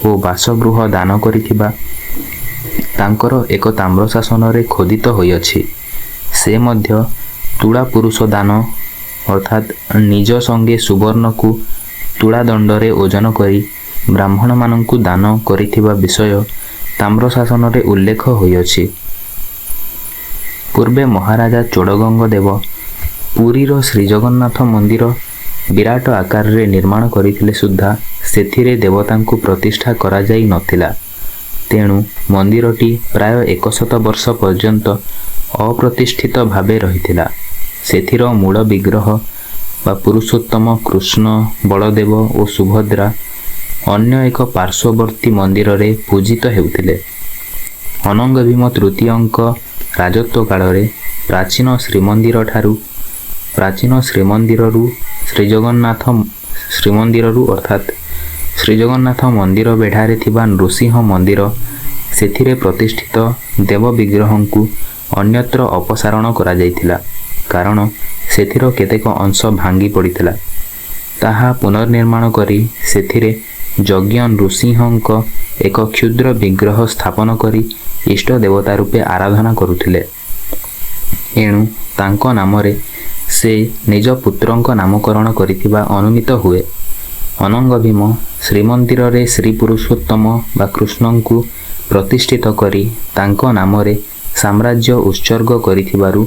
ଓ ବାସଗୃହ ଦାନ କରିଥିବା ତାଙ୍କର ଏକ ତାମ୍ରଶାସନରେ ଖୋଦିତ ହୋଇଅଛି। ସେ ମଧ୍ୟ ତୁଳା ପୁରୁଷ ଦାନ ଅର୍ଥାତ୍ ନିଜ ସଙ୍ଗେ ସୁବର୍ଣ୍ଣକୁ ତୁଳା ଦଣ୍ଡରେ ଓଜନ କରି ବ୍ରାହ୍ମଣମାନଙ୍କୁ ଦାନ କରିଥିବା ବିଷୟ ତାମ୍ରଶାସନରେ ଉଲ୍ଲେଖ ହୋଇଅଛି। ପୂର୍ବେ ମହାରାଜା ଚୋଡ଼ଗଙ୍ଗ ଦେବ ପୁରୀର ଶ୍ରୀଜଗନ୍ନାଥ ମନ୍ଦିର ବିରାଟ ଆକାରରେ ନିର୍ମାଣ କରିଥିଲେ ସୁଦ୍ଧା ସେଥିରେ ଦେବତାଙ୍କୁ ପ୍ରତିଷ୍ଠା କରାଯାଇ ନଥିଲା। ତେଣୁ ମନ୍ଦିରଟି ପ୍ରାୟ 100 ବର୍ଷ ପର୍ଯ୍ୟନ୍ତ ଅପ୍ରତିଷ୍ଠିତ ଭାବେ ରହିଥିଲା। ସେଥିର ମୂଳ ବିଗ୍ରହ ବା ପୁରୁଷୋତ୍ତମ କୃଷ୍ଣ, ବଳଦେବ ଓ ସୁଭଦ୍ରା ଅନ୍ୟ ଏକ ପାର୍ଶ୍ୱବର୍ତ୍ତୀ ମନ୍ଦିରରେ ପୂଜିତ ହେଉଥିଲେ। ଅନଙ୍ଗ ଭୀମ ତୃତୀୟଙ୍କ ରାଜତ୍ୱ କାଳରେ ପ୍ରାଚୀନ ଶ୍ରୀଜଗନ୍ନାଥ ମନ୍ଦିର ବେଢ଼ାରେ ଥିବା ନୃସିଂହ ମନ୍ଦିର ସେଥିରେ ପ୍ରତିଷ୍ଠିତ ଦେବ ବିଗ୍ରହଙ୍କୁ ଅନ୍ୟତ୍ର ଅପସାରଣ କରାଯାଇଥିଲା, କାରଣ ସେଥିର କେତେକ ଅଂଶ ଭାଙ୍ଗି ପଡ଼ିଥିଲା। ତାହା ପୁନର୍ନିର୍ମାଣ କରି ସେଥିରେ ଯଜ୍ଞ ନୃସିଂହଙ୍କ ଏକ କ୍ଷୁଦ୍ର ବିଗ୍ରହ ସ୍ଥାପନ କରି ଇଷ୍ଟ ଦେବତା ରୂପେ ଆରାଧନା କରୁଥିଲେ। ଏଣୁ ତାଙ୍କ ନାମରେ ସେ ନିଜ ପୁତ୍ରଙ୍କ ନାମକରଣ କରିଥିବା ଅନୁମିତ ହୁଏ। ଅନଙ୍ଗ ଭୀମ ଶ୍ରୀମନ୍ଦିରରେ ଶ୍ରୀ ପୁରୁଷୋତ୍ତମ ବା କୃଷ୍ଣଙ୍କୁ ପ୍ରତିଷ୍ଠିତ କରି ତାଙ୍କ ନାମରେ ସାମ୍ରାଜ୍ୟ ଉତ୍ସର୍ଗ କରିଥିବାରୁ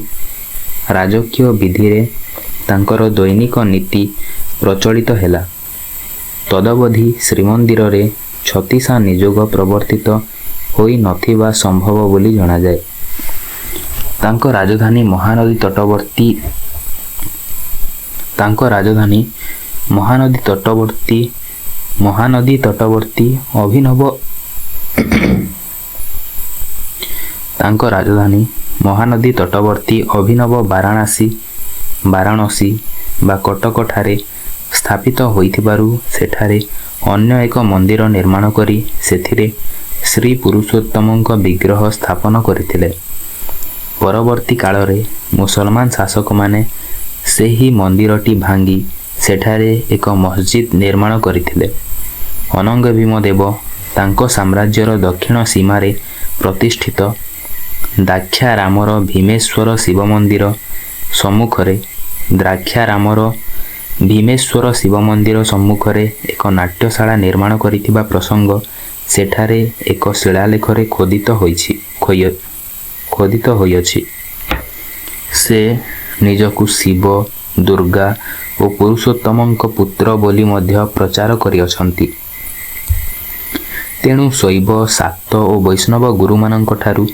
ରାଜକୀୟ ବିଧିରେ ତାଙ୍କର ଦୈନିକ ନୀତି ପ୍ରଚଳିତ ହେଲା। ତଦବଧି ଶ୍ରୀମନ୍ଦିରରେ ଛତିଶା ନିଯୋଗ ପ୍ରବର୍ତ୍ତିତ ହୋଇ ନଥିବା ସମ୍ଭବ ବୋଲି ଜଣାଯାଏ। ତାଙ୍କ ରାଜଧାନୀ ମହାନଦୀ ତଟବର୍ତ୍ତୀ ତାଙ୍କ ରାଜଧାନୀ ମହାନଦୀ ତଟବର୍ତ୍ତୀ ଅଭିନବ ବାରାଣସୀ ବା କଟକଠାରେ ସ୍ଥାପିତ ହୋଇଥିବାରୁ ସେଠାରେ ଅନ୍ୟ ଏକ ମନ୍ଦିର ନିର୍ମାଣ କରି ସେଥିରେ ଶ୍ରୀ ପୁରୁଷୋତ୍ତମଙ୍କ ବିଗ୍ରହ ସ୍ଥାପନ କରିଥିଲେ। ପରବର୍ତ୍ତୀ କାଳରେ ମୁସଲମାନ ଶାସକମାନେ ସେହି ମନ୍ଦିରଟି ଭାଙ୍ଗି ସେଠାରେ ଏକ ମସଜିଦ୍ ନିର୍ମାଣ କରିଥିଲେ। ଅନଙ୍ଗ ଭୀମ ଦେବ ତାଙ୍କ ସାମ୍ରାଜ୍ୟର ଦକ୍ଷିଣ ସୀମାରେ ପ୍ରତିଷ୍ଠିତ ଦ୍ରାକ୍ଷାରାମର ଭୀମେଶ୍ୱର ଶିବ ମନ୍ଦିର ସମ୍ମୁଖରେ ଏକ ନାଟ୍ୟଶାଳା ନିର୍ମାଣ କରିଥିବା ପ୍ରସଙ୍ଗ ସେଠାରେ ଏକ ଶିଳାଲେଖରେ ଖୋଦିତ ହୋଇଅଛି। ସେ ନିଜକୁ ଶିବ, ଦୁର୍ଗା ଓ ପୁରୁଷୋତ୍ତମଙ୍କ ପୁତ୍ର ବୋଲି ମଧ୍ୟ ପ୍ରଚାର କରିଅଛନ୍ତି। ତେଣୁ ଶୈବ, ଶାକ୍ତ ଓ ବୈଷ୍ଣବ ଗୁରୁମାନଙ୍କଠାରୁ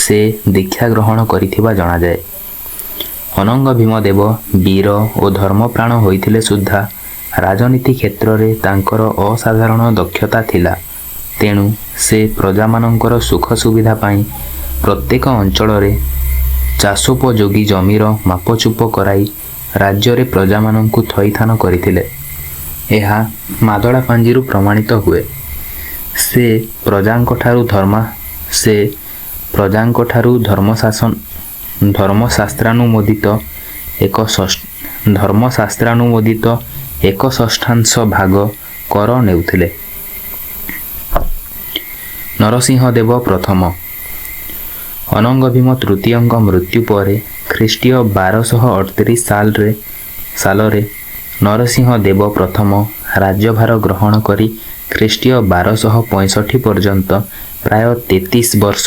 ସେ ଦୀକ୍ଷା ଗ୍ରହଣ କରିଥିବା ଜଣାଯାଏ। ଅନଙ୍ଗ ଭୀମ ଦେବ ବୀର ଓ ଧର୍ମପ୍ରାଣ ହୋଇଥିଲେ ସୁଦ୍ଧା ରାଜନୀତି କ୍ଷେତ୍ରରେ ତାଙ୍କର ଅସାଧାରଣ ଦକ୍ଷତା ଥିଲା। ତେଣୁ ସେ ପ୍ରଜାମାନଙ୍କର ସୁଖ ସୁବିଧା ପାଇଁ ପ୍ରତ୍ୟେକ ଅଞ୍ଚଳରେ ଚାଷୋପଯୋଗୀ ଜମିର ମାପଚୁପ କରାଇ ରାଜ୍ୟରେ ପ୍ରଜାମାନଙ୍କୁ ଥଇଥାନ କରିଥିଲେ। ଏହା ମାଦଳା ପାଞ୍ଜିରୁ ପ୍ରମାଣିତ ହୁଏ। ସେ ପ୍ରଜାଙ୍କଠାରୁ ଧର୍ମଶାସ୍ତ୍ରାନୁମୋଦିତ 1/6 ଭାଗ କର ନେଉଥିଲେ। ନରସିଂହ ଦେବ ପ୍ରଥମ ଅନଙ୍ଗ ଭୀମ ତୃତୀୟଙ୍କ ମୃତ୍ୟୁ ପରେ ଖ୍ରୀଷ୍ଟୀୟ 1238 ସାଲରେ ନରସିଂହ ଦେବ ପ୍ରଥମ ରାଜ୍ୟଭାର ଗ୍ରହଣ କରି ଖ୍ରୀଷ୍ଟୀୟ 1265 ପର୍ଯ୍ୟନ୍ତ ପ୍ରାୟ 33 ବର୍ଷ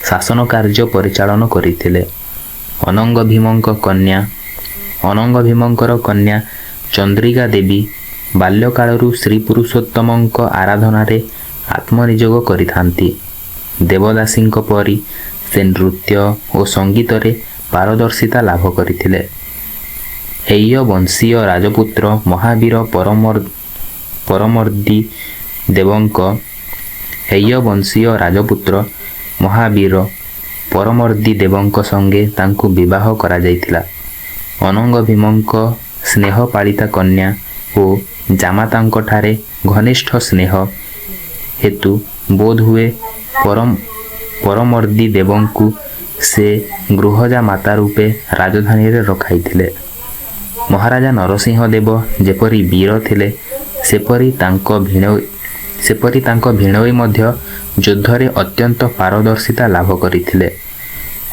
ଶାସନ କାର୍ଯ୍ୟ ପରିଚାଳନା କରିଥିଲେ। ଅନଙ୍ଗ ଭୀମଙ୍କର କନ୍ୟା ଚନ୍ଦ୍ରିକା ଦେବୀ ବାଲ୍ୟକାଳରୁ ଶ୍ରୀ ପୁରୁଷୋତ୍ତମଙ୍କ ଆରାଧନାରେ ଆତ୍ମନିଯୋଗ କରିଥାନ୍ତି। ଦେବଦାସୀଙ୍କ ପରି ସେ ନୃତ୍ୟ ଓ ସଙ୍ଗୀତରେ ପାରଦର୍ଶିତା ଲାଭ କରିଥିଲେ। ହେୟ ବଂଶୀୟ ରାଜପୁତ୍ର ମହାବୀର ପରମର୍ଦୀ ଦେବଙ୍କ ସଙ୍ଗେ ତାଙ୍କୁ ବିବାହ କରାଯାଇଥିଲା। ଅନଙ୍ଗ ଭୀମଙ୍କ ସ୍ନେହ ପାଳିତା କନ୍ୟା ଓ ଜାମାତାଙ୍କଠାରେ ଘନିଷ୍ଠ ସ୍ନେହ ହେତୁ ବୋଧହୁଏ ପରମର୍ଦୀ ଦେବଙ୍କୁ ସେ ଗୃହଜା ମାତା ରୂପେ ରାଜଧାନୀରେ ରଖାଇଥିଲେ। ମହାରାଜା ନରସିଂହ ଦେବ ଯେପରି ବୀର ଥିଲେ ସେପରି ତାଙ୍କ ଭିଣୋଇ ମଧ୍ୟ ଯୁଦ୍ଧରେ ଅତ୍ୟନ୍ତ ପାରଦର୍ଶିତା ଲାଭ କରିଥିଲେ।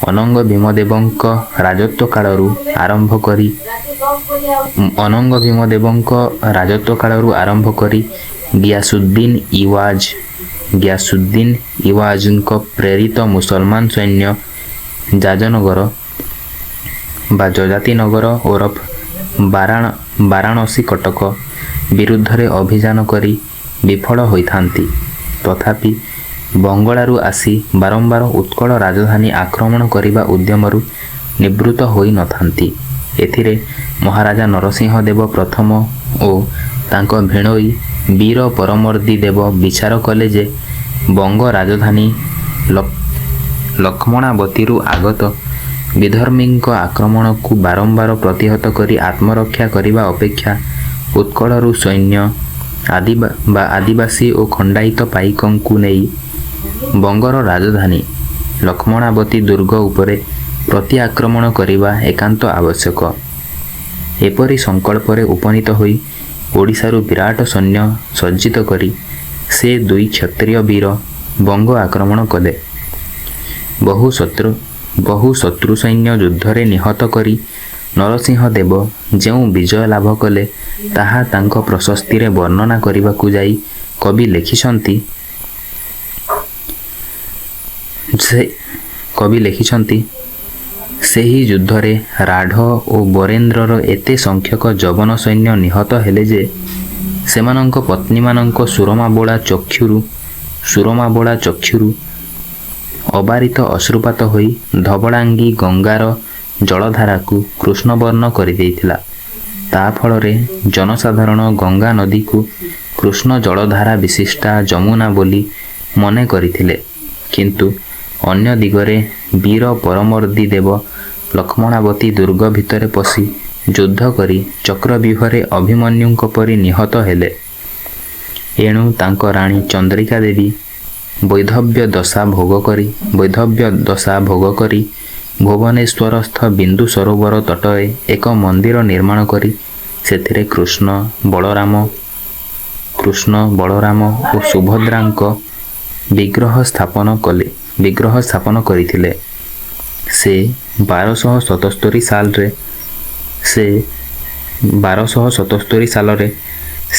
ଅନଙ୍ଗ ଭୀମଦେବଙ୍କ ରାଜତ୍ୱ କାଳରୁ ଆରମ୍ଭ କରି ଗିୟାସୁଦ୍ଦିନ ଇୱାଜଙ୍କ ପ୍ରେରିତ ମୁସଲମାନ ସୈନ୍ୟ ଯାଜନଗର ବା ଯଜାତିନଗର ଓରଫ ବାରାଣସୀ କଟକ ବିରୁଦ୍ଧରେ ଅଭିଯାନ କରି ବିଫଳ ହୋଇଥାନ୍ତି। ତଥାପି ବଙ୍ଗଳାରୁ ଆସି ବାରମ୍ବାର ଉତ୍କଳ ରାଜଧାନୀ ଆକ୍ରମଣ କରିବା ଉଦ୍ୟମରୁ ନିବୃତ୍ତ ହୋଇନଥାନ୍ତି। ଏଥିରେ ମହାରାଜା ନରସିଂହ ଦେବ ପ୍ରଥମ ଓ ତାଙ୍କ ଭିଣୋଇ ବୀର ପରମର୍ଦୀ ଦେବ ବିଚାର କଲେ ଯେ ବଙ୍ଗ ରାଜଧାନୀ ଲକ୍ଷ୍ମଣାବତୀରୁ ଆଗତ ବିଧର୍ମୀଙ୍କ ଆକ୍ରମଣକୁ ବାରମ୍ବାର ପ୍ରତିହତ କରି ଆତ୍ମରକ୍ଷା କରିବା ଅପେକ୍ଷା ଉତ୍କଳରୁ ସୈନ୍ୟ ଆଦିବାସୀ ଓ ଖଣ୍ଡାଇତ ପାଇକଙ୍କୁ ନେଇ ବଙ୍ଗର ରାଜଧାନୀ ଲକ୍ଷ୍ମଣାବତୀ ଦୁର୍ଗ ଉପରେ ପ୍ରତି ଆକ୍ରମଣ କରିବା ଏକାନ୍ତ ଆବଶ୍ୟକ। ଏପରି ସଂକଳ୍ପରେ ଉପନୀତ ହୋଇ ଓଡ଼ିଶାରୁ ବିରାଟ ସୈନ୍ୟ ସଜ୍ଜିତ କରି ସେ 2 କ୍ଷତ୍ରିୟ ବୀର ବଙ୍ଗ ଆକ୍ରମଣ କଲେ। ବହୁ ଶତ୍ରୁ ସୈନ୍ୟ ଯୁଦ୍ଧରେ ନିହତ କରି ନରସିଂହ ଦେବ ଯେଉଁ ବିଜୟ ଲାଭ କଲେ ତାହା ତାଙ୍କ ପ୍ରଶସ୍ତିରେ ବର୍ଣ୍ଣନା କରିବାକୁ ଯାଇ କବି ଲେଖିଛନ୍ତି ସେହି ଯୁଦ୍ଧରେ ରାଢ଼ ଓ ବରେନ୍ଦ୍ରର ଏତେ ସଂଖ୍ୟକ ଯବନ ସୈନ୍ୟ ନିହତ ହେଲେ ଯେ ସେମାନଙ୍କ ପତ୍ନୀମାନଙ୍କ ସୁରମାବୋଳା ଚକ୍ଷୁରୁ ଅବାରିତ ଅଶ୍ରୁପାତ ହୋଇ ଧବଳାଙ୍ଗୀ ଗଙ୍ଗାର ଜଳଧାରାକୁ କୃଷ୍ଣବର୍ଣ୍ଣ କରିଦେଇଥିଲା। ତା ଫଳରେ ଜନସାଧାରଣ ଗଙ୍ଗା ନଦୀକୁ କୃଷ୍ଣ ଜଳଧାରା ବିଶିଷ୍ଟା ଯମୁନା ବୋଲି ମନେ କରିଥିଲେ। କିନ୍ତୁ ଅନ୍ୟ ଦିଗରେ ବୀର ପରମର୍ଦୀ ଦେବ ଲକ୍ଷ୍ମଣାବତୀ ଦୁର୍ଗ ଭିତରେ ପଶି ଯୁଦ୍ଧ କରି ଚକ୍ରବ୍ୟୁହରେ ଅଭିମନ୍ୟୁଙ୍କ ପରି ନିହତ ହେଲେ। ଏଣୁ ତାଙ୍କ ରାଣୀ ଚନ୍ଦ୍ରିକା ଦେବୀ ବୈଧବ୍ୟ ଦଶା ଭୋଗ କରି ଭୁବନେଶ୍ୱରସ୍ଥ ବିନ୍ଦୁ ସରୋବର ତଟରେ ଏକ ମନ୍ଦିର ନିର୍ମାଣ କରି ସେଥିରେ କୃଷ୍ଣ ବଳରାମ ଓ ସୁଭଦ୍ରାଙ୍କ ବିଗ୍ରହ ସ୍ଥାପନ କରିଥିଲେ। ସେ 1277 ସାଲରେ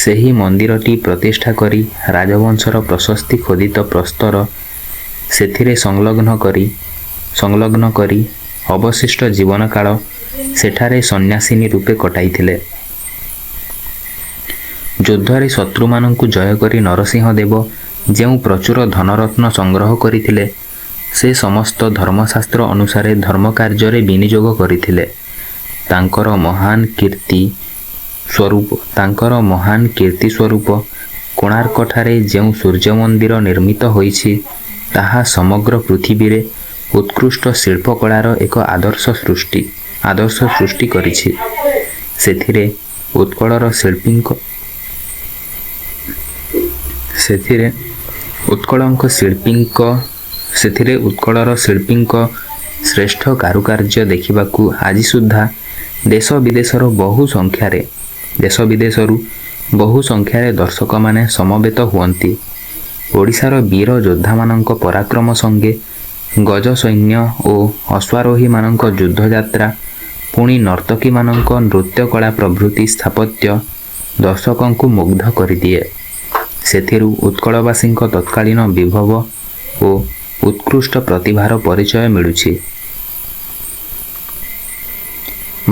ସେହି ମନ୍ଦିରଟି ପ୍ରତିଷ୍ଠା କରି ରାଜବଂଶର ପ୍ରଶସ୍ତି ଖୋଦିତ ପ୍ରସ୍ତର ସେଥିରେ ସଂଲଗ୍ନ କରି ଅବଶିଷ୍ଟ ଜୀବନକାଳ ସେଠାରେ ସନ୍ନ୍ୟାସିନୀ ରୂପେ କଟାଇଥିଲେ। ଯୁଦ୍ଧରେ ଶତ୍ରୁମାନଙ୍କୁ ଜୟ କରି ନରସିଂହ ଦେବ ଯେଉଁ ପ୍ରଚୁର ଧନରତ୍ନ ସଂଗ୍ରହ କରିଥିଲେ, ସେ ସମସ୍ତ ଧର୍ମଶାସ୍ତ୍ର ଅନୁସାରେ ଧର୍ମକାର୍ଯ୍ୟରେ ବିନିଯୋଗ କରିଥିଲେ। ତାଙ୍କର ମହାନ କୀର୍ତ୍ତି ସ୍ୱରୂପ କୋଣାର୍କଠାରେ ଯେଉଁ ସୂର୍ଯ୍ୟ ମନ୍ଦିର ନିର୍ମିତ ହୋଇଛି, ତାହା ସମଗ୍ର ପୃଥିବୀରେ ଉତ୍କୃଷ୍ଟ ଶିଳ୍ପକଳାର ଏକ ଆଦର୍ଶ ସୃଷ୍ଟି କରିଛି। ସେଥିରେ ଉତ୍କଳର ଶିଳ୍ପୀଙ୍କ ଶ୍ରେଷ୍ଠ କାରୁକାର୍ଯ୍ୟ ଦେଖିବାକୁ ଆଜି ସୁଦ୍ଧା ଦେଶ ବିଦେଶରୁ ବହୁ ସଂଖ୍ୟାରେ ଦର୍ଶକମାନେ ସମବେତ ହୁଅନ୍ତି। ଓଡ଼ିଶାର ବୀର ଯୋଦ୍ଧାମାନଙ୍କ ପରାକ୍ରମ ସଙ୍ଗେ ଗଜ ସୈନ୍ୟ ଓ ଅଶ୍ୱାରୋହୀମାନଙ୍କ ଯୁଦ୍ଧଯାତ୍ରା, ପୁଣି ନର୍ତ୍ତକୀମାନଙ୍କ ନୃତ୍ୟକଳା ପ୍ରଭୃତି ସ୍ଥାପତ୍ୟ ଦର୍ଶକଙ୍କୁ ମୁଗ୍ଧ କରିଦିଏ। ସେଥିରୁ ଉତ୍କଳବାସୀଙ୍କ ତତ୍କାଳୀନ ବିଭବ ଓ ଉତ୍କୃଷ୍ଟ ପ୍ରତିଭାର ପରିଚୟ ମିଳୁଛି।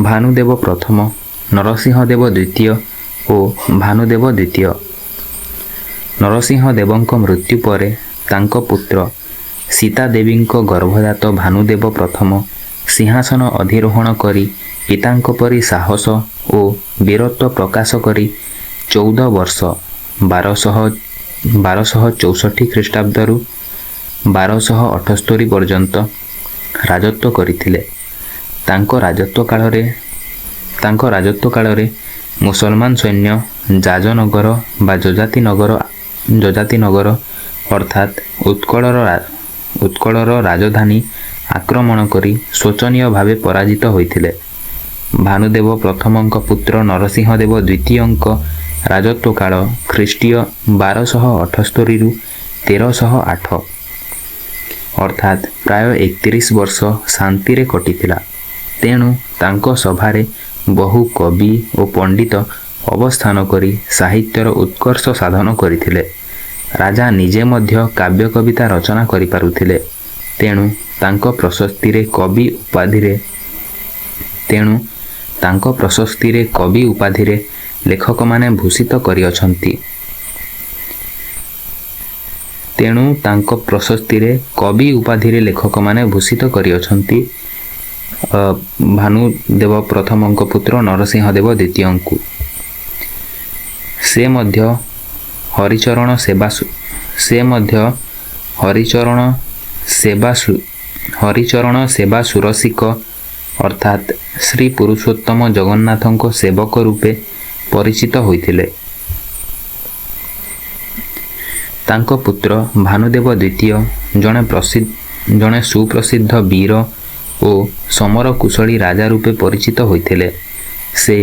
ଭାନୁଦେବ ପ୍ରଥମ, ନରସିଂହଦେବ ଦ୍ୱିତୀୟ ଓ ଭାନୁଦେବ ଦ୍ୱିତୀୟ। ନରସିଂହ ଦେବଙ୍କ ମୃତ୍ୟୁ ପରେ ତାଙ୍କ ପୁତ୍ର ସୀତାଦେବୀଙ୍କ ଗର୍ଭଜାତ ଭାନୁଦେବ ପ୍ରଥମ ସିଂହାସନ ଅଧିରୋହଣ କରି ପିତାଙ୍କ ପରି ସାହସ ଓ ବୀରତ୍ୱ ପ୍ରକାଶ କରି 14 ବର୍ଷ 1264 ଖ୍ରୀଷ୍ଟାବ୍ଦରୁ 1278 ପର୍ଯ୍ୟନ୍ତ ରାଜତ୍ୱ କରିଥିଲେ। ତାଙ୍କ ରାଜତ୍ୱ କାଳରେ ମୁସଲମାନ ସୈନ୍ୟ ଯାଜନଗର ବା ଯଜାତିନଗର ଅର୍ଥାତ୍ ଉତ୍କଳର ରାଜଧାନୀ ଆକ୍ରମଣ କରି ଶୋଚନୀୟ ଭାବେ ପରାଜିତ ହୋଇଥିଲେ। ଭାନୁଦେବ ପ୍ରଥମଙ୍କ ପୁତ୍ର ନରସିଂହଦେବ ଦ୍ୱିତୀୟଙ୍କ ରାଜତ୍ୱକାଳ ଖ୍ରୀଷ୍ଟୀୟ 1278ରୁ 1308 ଅର୍ଥାତ୍ ପ୍ରାୟ 31 ବର୍ଷ ଶାନ୍ତିରେ କଟିଥିଲା। ତେଣୁ ତାଙ୍କ ସଭାରେ ବହୁ କବି ଓ ପଣ୍ଡିତ ଅବସ୍ଥାନ କରି ସାହିତ୍ୟର ଉତ୍କର୍ଷ ସାଧନ କରିଥିଲେ। ରାଜା ନିଜେ ମଧ୍ୟ କାବ୍ୟ କବିତା ରଚନା କରିପାରୁଥିଲେ। ତେଣୁ ତାଙ୍କ ପ୍ରଶସ୍ତିରେ କବି ଉପାଧିରେ ଲେଖକମାନେ ଭୂଷିତ କରିଅଛନ୍ତି। ଭାନୁଦେବ ପ୍ରଥମଙ୍କ ପୁତ୍ର ନରସିଂହଦେବ ଦ୍ୱିତୀୟଙ୍କୁ। ସେ ମଧ୍ୟ ହରିଚରଣ ସେବା ସୁରସିକ ଅର୍ଥାତ୍ ଶ୍ରୀ ପୁରୁଷୋତ୍ତମ ଜଗନ୍ନାଥଙ୍କ ସେବକ ରୂପେ ପରିଚିତ ହୋଇଥିଲେ। ତାଙ୍କ ପୁତ୍ର ଭାନୁଦେବ ଦ୍ୱିତୀୟ ଜଣେ ସୁପ୍ରସିଦ୍ଧ ବୀର ଓ ସମର କୁଶଳୀ ରାଜା ରୂପେ ପରିଚିତ ହୋଇଥିଲେ। ସେ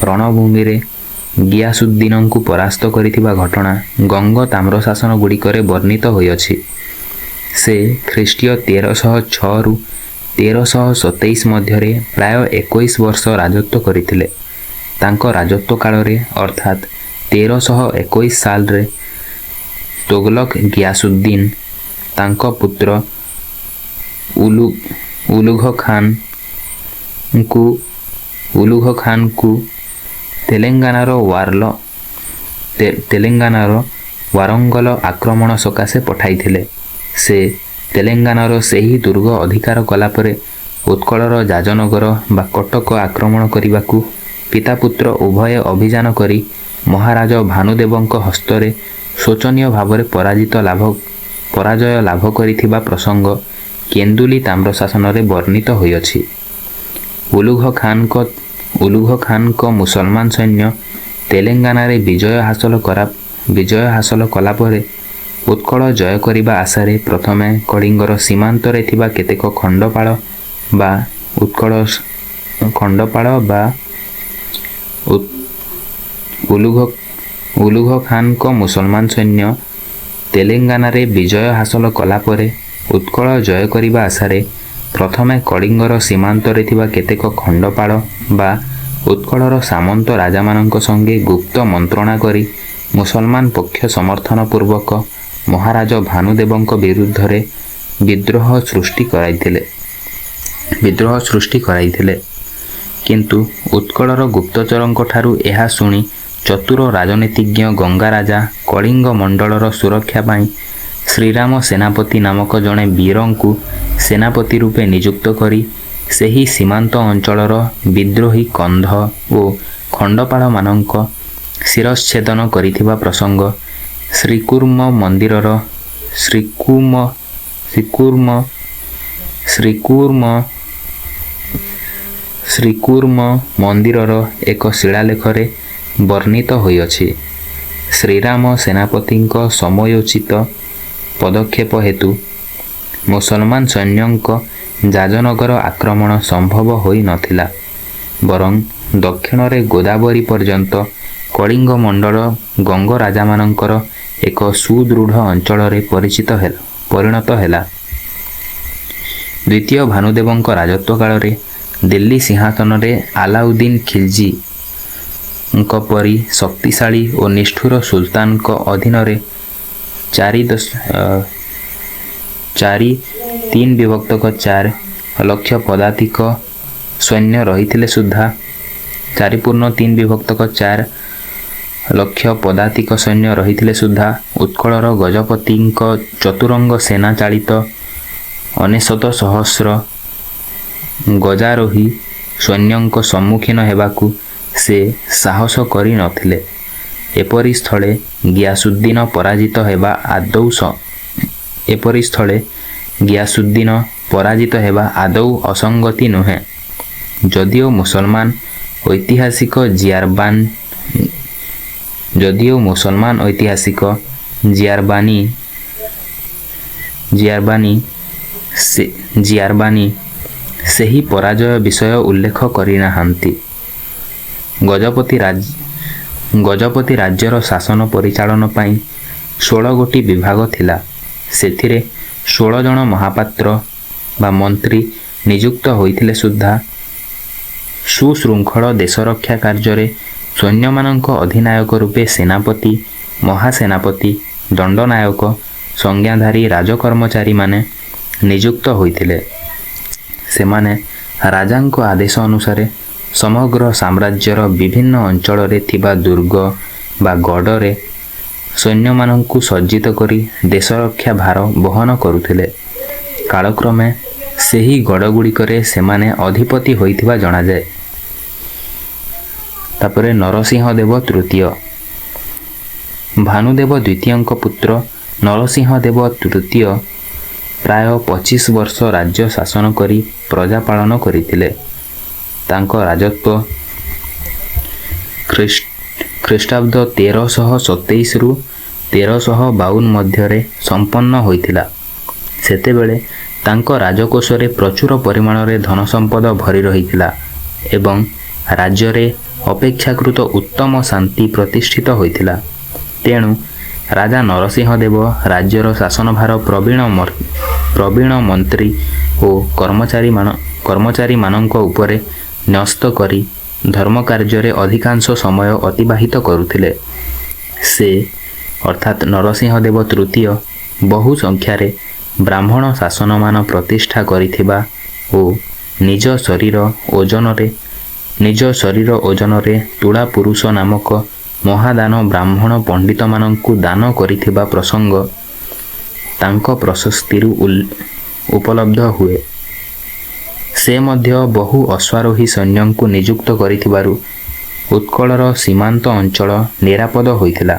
ରଣଭୂମିରେ ଗିଆସୁଦ୍ଦିନଙ୍କୁ ପରାସ୍ତ କରିଥିବା ଘଟଣା ଗଙ୍ଗ ତାମ୍ରଶାସନ ଗୁଡ଼ିକରେ ବର୍ଣ୍ଣିତ ହୋଇଅଛି। ସେ ଖ୍ରୀଷ୍ଟୀୟ 1306ରୁ 1327 ମଧ୍ୟରେ ପ୍ରାୟ 21 ବର୍ଷ ରାଜତ୍ୱ କରିଥିଲେ। ତାଙ୍କ ରାଜତ୍ୱ କାଳରେ ଅର୍ଥାତ୍ 1321 ସାଲରେ ତୋଗଲକ ଗିଆସୁଦ୍ଦିନ ତାଙ୍କ ପୁତ୍ର ଉଲୁଘ ଖାନଙ୍କୁ ତେଲେଙ୍ଗାନାର ୱାରଙ୍ଗଲ ଆକ୍ରମଣ ସକାଶେ ପଠାଇଥିଲେ। ସେ ତେଲେଙ୍ଗାନାର ସେହି ଦୁର୍ଗ ଅଧିକାର କଲାପରେ ଉତ୍କଳର ଯାଜନଗର ବା କଟକ ଆକ୍ରମଣ କରିବାକୁ ପିତା ପୁତ୍ର ଉଭୟ ଅଭିଯାନ କରି ମହାରାଜ ଭାନୁଦେବଙ୍କ ହସ୍ତରେ ଶୋଚନୀୟ ଭାବରେ ପରାଜୟ ଲାଭ କରିଥିବା ପ୍ରସଙ୍ଗ କେନ୍ଦୁଲି ତାମ୍ରଶାସନରେ ବର୍ଣ୍ଣିତ ହୋଇଅଛି। ଉଲୁଘ ଖାନଙ୍କ ମୁସଲମାନ ସୈନ୍ୟ ତେଲେଙ୍ଗାନାରେ ବିଜୟ ହାସଲ କଲା ପରେ ଉତ୍କଳ ଜୟ କରିବା ଆଶାରେ ପ୍ରଥମେ କଳିଙ୍ଗର ସୀମାନ୍ତରେ ଥିବା କେତେକ ଖଣ୍ଡପାଳ ବା ଉଲୁଘ ଖାନଙ୍କ ମୁସଲମାନ ସୈନ୍ୟ ତେଲେଙ୍ଗାନାରେ ବିଜୟ ହାସଲ କଲା ପରେ ଉତ୍କଳ ଜୟ କରିବା ଆଶାରେ ପ୍ରଥମେ କଳିଙ୍ଗର ସୀମାନ୍ତରେ ଥିବା କେତେକ ଖଣ୍ଡପାଳ ବା ଉତ୍କଳର ସାମନ୍ତ ରାଜାମାନଙ୍କ ସଙ୍ଗେ ଗୁପ୍ତ ମନ୍ତ୍ରଣା କରି ମୁସଲମାନ ପକ୍ଷ ସମର୍ଥନ ପୂର୍ବକ ମହାରାଜ ଭାନୁଦେବଙ୍କ ବିରୁଦ୍ଧରେ ବିଦ୍ରୋହ ସୃଷ୍ଟି କରାଇଥିଲେ। କିନ୍ତୁ ଉତ୍କଳର ଗୁପ୍ତଚରଙ୍କଠାରୁ ଏହା ଶୁଣି ଚତୁର ରାଜନୀତିଜ୍ଞ ଗଙ୍ଗାରାଜା କଳିଙ୍ଗ ମଣ୍ଡଳର ସୁରକ୍ଷା ପାଇଁ ଶ୍ରୀରାମ ସେନାପତି ନାମକ ଜଣେ ବୀରଙ୍କୁ ସେନାପତି ରୂପେ ନିଯୁକ୍ତ କରି ସେହି ସୀମାନ୍ତ ଅଞ୍ଚଳର ବିଦ୍ରୋହୀ କନ୍ଧ ଓ ଖଣ୍ଡପାଳମାନଙ୍କ ଶିରଚ୍ଛେଦନ କରିଥିବା ପ୍ରସଙ୍ଗ ଶ୍ରୀକୁର୍ମ ମନ୍ଦିରର ଏକ ଶିଳାଲେଖରେ ବର୍ଣ୍ଣିତ ହୋଇଅଛି। ଶ୍ରୀରାମ ସେନାପତିଙ୍କ ସମୟୋଚିତ ପଦକ୍ଷେପ ହେତୁ ମୁସଲମାନ ସୈନ୍ୟଙ୍କ ଯାଜନଗର ଆକ୍ରମଣ ସମ୍ଭବ ହୋଇନଥିଲା, ବରଂ ଦକ୍ଷିଣରେ ଗୋଦାବରୀ ପର୍ଯ୍ୟନ୍ତ କଳିଙ୍ଗ ମଣ୍ଡଳ ଗଙ୍ଗ ରାଜାମାନଙ୍କର ଏକ ସୁଦୃଢ଼ ଅଞ୍ଚଳରେ ପରିଣତ ହେଲା। ଦ୍ୱିତୀୟ ଭାନୁଦେବଙ୍କ ରାଜତ୍ୱ କାଳରେ ଦିଲ୍ଲୀ ସିଂହାସନରେ ଆଲାଉଦ୍ଦିନ ଖିଲଜୀଙ୍କ ପରି ଶକ୍ତିଶାଳୀ ଓ ନିଷ୍ଠୁର ସୁଲତାନଙ୍କ ଅଧୀନରେ 3.4 ଲକ୍ଷ ପଦାତିକ ସୈନ୍ୟ ରହିଥିଲେ ସୁଦ୍ଧା 4.3 ଲକ୍ଷ ପଦାତିକ ସୈନ୍ୟ ରହିଥିଲେ ସୁଦ୍ଧା ଉତ୍କଳର ଗଜପତିଙ୍କ ଚତୁରଙ୍ଗ ସେନା ଚାଳିତ 99,000 ଗଜାରୋହୀ ସୈନ୍ୟଙ୍କ ସମ୍ମୁଖୀନ ହେବାକୁ ସେ ସାହସ କରିନଥିଲେ। ଏପରି ସ୍ଥଳେ ଗିୟାସୁଦ୍ଦିନ ପରାଜିତ ହେବା ଆଦୌ ଅସଙ୍ଗତି ନୁହେଁ। ଯଦିଓ ମୁସଲମାନ ଐତିହାସିକ ଜିଆରବାନୀ ସେହି ପରାଜୟ ବିଷୟ ଉଲ୍ଲେଖ କରିନାହାନ୍ତି। ଗଜପତି ରାଜ୍ୟର ଶାସନ ପରିଚାଳନା ପାଇଁ 16 ଗୋଟି ବିଭାଗ ଥିଲା। ସେଥିରେ 16 ଜଣ ମହାପାତ୍ର ବା ମନ୍ତ୍ରୀ ନିଯୁକ୍ତ ହୋଇଥିଲେ ସୁଦ୍ଧା ସୁଶୃଙ୍ଖଳ ଦେଶରକ୍ଷା କାର୍ଯ୍ୟରେ ସୈନ୍ୟମାନଙ୍କ ଅଧିନାୟକ ରୂପେ ସେନାପତି, ମହାସେନାପତି, ଦଣ୍ଡନାୟକ, ସଂଜ୍ଞାଧାରୀ ରାଜକର୍ମଚାରୀମାନେ ନିଯୁକ୍ତ ହୋଇଥିଲେ। ସେମାନେ ରାଜାଙ୍କ ଆଦେଶ ଅନୁସାରେ ସମଗ୍ର ସାମ୍ରାଜ୍ୟର ବିଭିନ୍ନ ଅଞ୍ଚଳରେ ଥିବା ଦୁର୍ଗ ବା ଗଡ଼ରେ ସୈନ୍ୟମାନଙ୍କୁ ସଜ୍ଜିତ କରି ଦେଶରକ୍ଷା ଭାର ବହନ କରୁଥିଲେ। କାଳକ୍ରମେ ସେହି ଗଡ଼ଗୁଡ଼ିକରେ ସେମାନେ ଅଧିପତି ହୋଇଥିବା ଜଣାଯାଏ। ତାପରେ ନରସିଂହ ଦେବ ତୃତୀୟ। ଭାନୁଦେବ ଦ୍ୱିତୀୟଙ୍କ ପୁତ୍ର ନରସିଂହ ଦେବ ତୃତୀୟ ପ୍ରାୟ 25 ବର୍ଷ ରାଜ୍ୟ ଶାସନ କରି ପ୍ରଜା ପାଳନ କରିଥିଲେ। ତାଙ୍କ ରାଜତ୍ୱ ଖ୍ରୀଷ୍ଟାବ୍ଦ 1327ରୁ 1352 ମଧ୍ୟରେ ସମ୍ପନ୍ନ ହୋଇଥିଲା। ସେତେବେଳେ ତାଙ୍କ ରାଜକୋଷରେ ପ୍ରଚୁର ପରିମାଣରେ ଧନ ସମ୍ପଦ ଭରି ରହିଥିଲା ଏବଂ ରାଜ୍ୟରେ ଅପେକ୍ଷାକୃତ ଉତ୍ତମ ଶାନ୍ତି ପ୍ରତିଷ୍ଠିତ ହୋଇଥିଲା। ତେଣୁ ରାଜା ନରସିଂହ ଦେବ ରାଜ୍ୟର ଶାସନଭାର ପ୍ରବୀଣ ମନ୍ତ୍ରୀ ଓ କର୍ମଚାରୀମାନଙ୍କ ଉପରେ ନ୍ୟସ୍ତ କରି ଧର୍ମ କାର୍ଯ୍ୟରେ ଅଧିକାଂଶ ସମୟ ଅତିବାହିତ କରୁଥିଲେ। ସେ ଅର୍ଥାତ୍ ନରସିଂହ ଦେବ ତୃତୀୟ ବହୁ ସଂଖ୍ୟାରେ ବ୍ରାହ୍ମଣ ଶାସନମାନ ପ୍ରତିଷ୍ଠା କରିଥିବା ଓ ନିଜ ଶରୀର ଓଜନରେ ତୁଳା ପୁରୁଷ ନାମକ ମହାଦାନ ବ୍ରାହ୍ମଣ ପଣ୍ଡିତମାନଙ୍କୁ ଦାନ କରିଥିବା ପ୍ରସଙ୍ଗ ତାଙ୍କ ପ୍ରଶସ୍ତିରୁ ଉପଲବ୍ଧ ହୁଏ। ସେ ମଧ୍ୟ ବହୁ ଅଶ୍ୱାରୋହୀ ସୈନ୍ୟଙ୍କୁ ନିଯୁକ୍ତ କରିଥିବାରୁ ଉତ୍କଳର ସୀମାନ୍ତ ଅଞ୍ଚଳ ନିରାପଦ ହୋଇଥିଲା।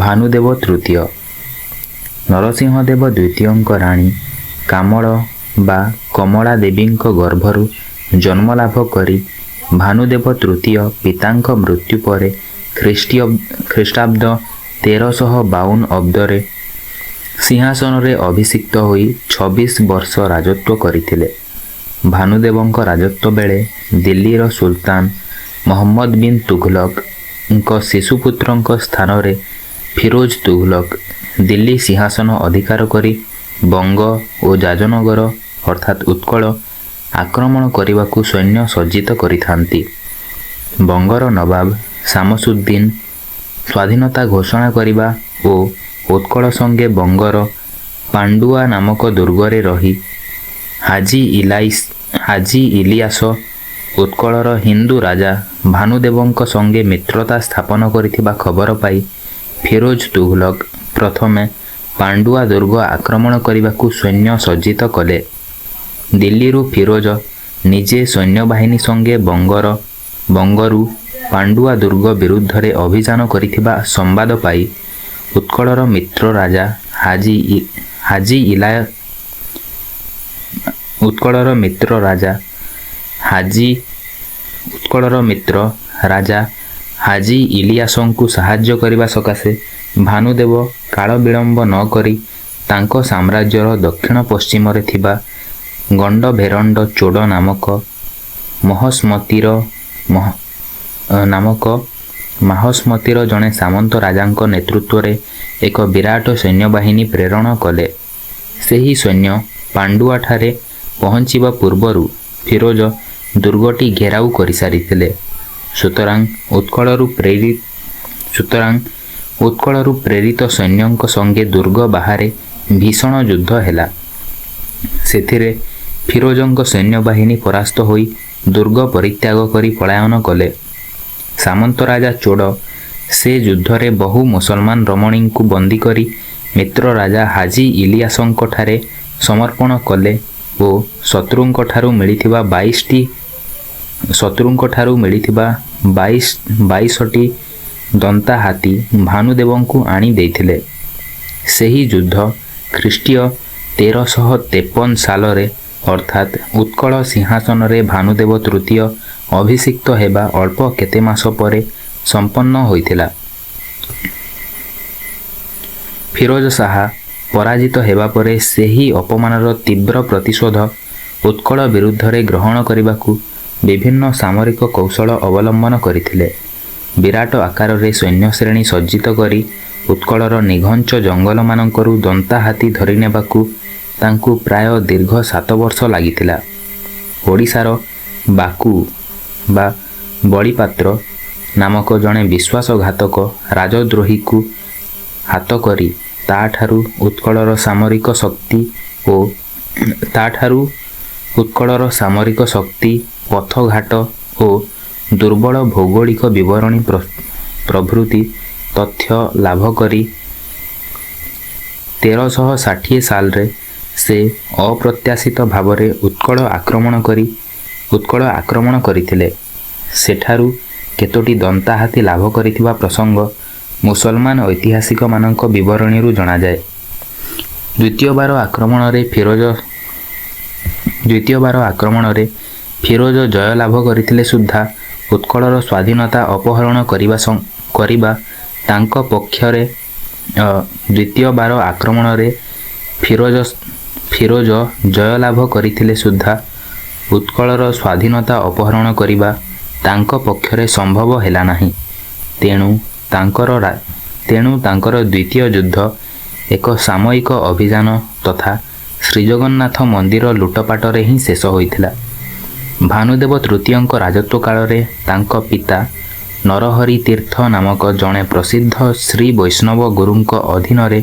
ଭାନୁଦେବ ତୃତୀୟ ନରସିଂହଦେବ ଦ୍ୱିତୀୟଙ୍କ ରାଣୀ କାମଳ ବା କମଳା ଦେବୀଙ୍କ ଗର୍ଭରୁ ଜନ୍ମଲାଭ କରି ଭାନୁଦେବ ତୃତୀୟ ପିତାଙ୍କ ମୃତ୍ୟୁ ପରେ ଖ୍ରୀଷ୍ଟାବ୍ଦ 1352 ଅବ୍ଦରେ ସିଂହାସନରେ ଅଭିଷିକ୍ତ ହୋଇ 26 ବର୍ଷ ରାଜତ୍ୱ କରିଥିଲେ। ଭାନୁଦେବଙ୍କ ରାଜତ୍ୱ ବେଳେ ଦିଲ୍ଲୀର ସୁଲତାନ ମହମ୍ମଦ ବିନ୍ ତୁଘଲକଙ୍କ ଶିଶୁପୁତ୍ରଙ୍କ ସ୍ଥାନରେ ଫିରୋଜ ତୁଘଲକ ଦିଲ୍ଲୀ ସିଂହାସନ ଅଧିକାର କରି ବଙ୍ଗ ଓ ଯାଜନଗର ଅର୍ଥାତ୍ ଉତ୍କଳ ଆକ୍ରମଣ କରିବାକୁ ସୈନ୍ୟ ସଜ୍ଜିତ କରିଥାନ୍ତି। ବଙ୍ଗର ନବାବ ଶାମସୁଦ୍ଦିନ ସ୍ୱାଧୀନତା ଘୋଷଣା କରିବା ଓ ଉତ୍କଳ ସଙ୍ଗେ ବଙ୍ଗର ପାଣ୍ଡୁଆ ନାମକ ଦୁର୍ଗରେ ରହି ହାଜି ଇଲିଆସ ଉତ୍କଳର ହିନ୍ଦୁ ରାଜା ଭାନୁଦେବଙ୍କ ସଙ୍ଗେ ମିତ୍ରତା ସ୍ଥାପନ କରିଥିବା ଖବର ପାଇ ଫିରୋଜ ତୁଘଲକ ପ୍ରଥମେ ପାଣ୍ଡୁଆ ଦୁର୍ଗ ଆକ୍ରମଣ କରିବାକୁ ସୈନ୍ୟ ସଜ୍ଜିତ କଲେ। ଦିଲ୍ଲୀରୁ ଫିରୋଜ ନିଜେ ସୈନ୍ୟବାହିନୀ ସଙ୍ଗେ ବଙ୍ଗରୁ ପାଣ୍ଡୁଆ ଦୁର୍ଗ ବିରୁଦ୍ଧରେ ଅଭିଯାନ କରିଥିବା ସମ୍ବାଦ ପାଇ ଉତ୍କଳର ମିତ୍ର ରାଜା ହାଜି ଇଲିଆସଙ୍କୁ ସାହାଯ୍ୟ କରିବା ସକାଶେ ଭାନୁଦେବ କାଳ ବିଳମ୍ବ ନ କରି ତାଙ୍କ ସାମ୍ରାଜ୍ୟର ଦକ୍ଷିଣ ପଶ୍ଚିମରେ ଥିବା ଗଣ୍ଡଭେରଣ୍ଡ ଚୋଡ଼ ନାମକ ମାହସ୍ମତିର ଜଣେ ସାମନ୍ତ ରାଜାଙ୍କ ନେତୃତ୍ୱରେ ଏକ ବିରାଟ ସୈନ୍ୟବାହିନୀ ପ୍ରେରଣ କଲେ। ସେହି ସୈନ୍ୟ ପାଣ୍ଡୁଆଠାରେ ପହଞ୍ଚିବା ପୂର୍ବରୁ ଫିରୋଜ ଦୁର୍ଗଟି ଘେରାଉ କରିସାରିଥିଲେ। ସୁତରାଂ ଉତ୍କଳରୁ ପ୍ରେରିତ ସୈନ୍ୟଙ୍କ ସଙ୍ଗେ ଦୁର୍ଗ ବାହାରେ ଭୀଷଣ ଯୁଦ୍ଧ ହେଲା। ସେଥିରେ ଫିରୋଜଙ୍କ ସୈନ୍ୟବାହିନୀ ପରାସ୍ତ ହୋଇ ଦୁର୍ଗ ପରିତ୍ୟାଗ କରି ପଳାୟନ କଲେ। ସାମନ୍ତ ରାଜା ଚୋଡ଼ ସେ ଯୁଦ୍ଧରେ ବହୁ ମୁସଲମାନ ରମଣୀଙ୍କୁ ବନ୍ଦୀ କରି ମିତ୍ର ରାଜା ହାଜି ଇଲିଆସଙ୍କଠାରେ ସମର୍ପଣ କଲେ ଓ ଶତ୍ରୁଙ୍କଠାରୁ ମିଳିଥିବା 22ଟି ଦନ୍ତା ହାତୀ ଭାନୁଦେବଙ୍କୁ ଆଣି ଦେଇଥିଲେ। ସେହି ଯୁଦ୍ଧ ଖ୍ରୀଷ୍ଟୀୟ 1353 ସାଲରେ ଅର୍ଥାତ୍ ଉତ୍କଳ ସିଂହାସନରେ ଭାନୁଦେବ ତୃତୀୟ ଅଭିଷିକ୍ତ ହେବା ଅଳ୍ପ କେତେ ମାସ ପରେ ସମ୍ପନ୍ନ ହୋଇଥିଲା। ଫିରୋଜ ଶାହା ପରାଜିତ ହେବା ପରେ ସେହି ଅପମାନର ତୀବ୍ର ପ୍ରତିଶୋଧ ଉତ୍କଳ ବିରୁଦ୍ଧରେ ଗ୍ରହଣ କରିବାକୁ ବିଭିନ୍ନ ସାମରିକ କୌଶଳ ଅବଲମ୍ବନ କରିଥିଲେ। ବିରାଟ ଆକାରରେ ସୈନ୍ୟଶ୍ରେଣୀ ସଜ୍ଜିତ କରି ଉତ୍କଳର ନିଘଞ୍ଚ ଜଙ୍ଗଲମାନଙ୍କରୁ ଦନ୍ତା ହାତୀ ଧରି ନେବାକୁ ତାଙ୍କୁ ପ୍ରାୟ ଦୀର୍ଘ 7 ବର୍ଷ ଲାଗିଥିଲା। ଓଡ଼ିଶାର ବାକୁ ବା ବଳିପାତ୍ର ନାମକ ଜଣେ ବିଶ୍ୱାସଘାତକ ରାଜଦ୍ରୋହୀକୁ ହାତ କରି ତାଠାରୁ ଉତ୍କଳର ସାମରିକ ଶକ୍ତି ପଥଘାଟ ଓ ଦୁର୍ବଳ ଭୌଗୋଳିକ ବିବରଣୀ ପ୍ରଭୃତି ତଥ୍ୟ ଲାଭ କରି 1360 ସାଲରେ ସେ ଅପ୍ରତ୍ୟାଶିତ ଭାବରେ ଉତ୍କଳ ଆକ୍ରମଣ କରିଥିଲେ। ସେଠାରୁ କେତୋଟି ଦନ୍ତା ହାତୀ ଲାଭ କରିଥିବା ପ୍ରସଙ୍ଗ ମୁସଲମାନ ଐତିହାସିକମାନଙ୍କ ବିବରଣୀରୁ ଜଣାଯାଏ। ଦ୍ୱିତୀୟ ବାର ଆକ୍ରମଣରେ ଫିରୋଜ ଜୟ ଲାଭ କରିଥିଲେ ସୁଦ୍ଧା ଉତ୍କଳର ସ୍ୱାଧୀନତା ଅପହରଣ କରିବା ତାଙ୍କ ପକ୍ଷରେ ଦ୍ୱିତୀୟ ବାର ଆକ୍ରମଣରେ ଫିରୋଜ ଜୟ ଲାଭ କରିଥିଲେ ସୁଦ୍ଧା ଉତ୍କଳର ସ୍ୱାଧୀନତା ଅପହରଣ କରିବା ତାଙ୍କ ପକ୍ଷରେ ସମ୍ଭବ ହେଲା ନାହିଁ। ତେଣୁ ତାଙ୍କର ଦ୍ୱିତୀୟ ଯୁଦ୍ଧ ଏକ ସାମୟିକ ଅଭିଯାନ ତଥା ଶ୍ରୀଜଗନ୍ନାଥ ମନ୍ଦିର ଲୁଟପାଟରେ ହିଁ ଶେଷ ହୋଇଥିଲା। ଭାନୁଦେବ ତୃତୀୟଙ୍କ ରାଜତ୍ୱ କାଳରେ ତାଙ୍କ ପିତା ନରହରି ତୀର୍ଥ ନାମକ ଜଣେ ପ୍ରସିଦ୍ଧ ଶ୍ରୀ ବୈଷ୍ଣବ ଗୁରୁଙ୍କ ଅଧୀନରେ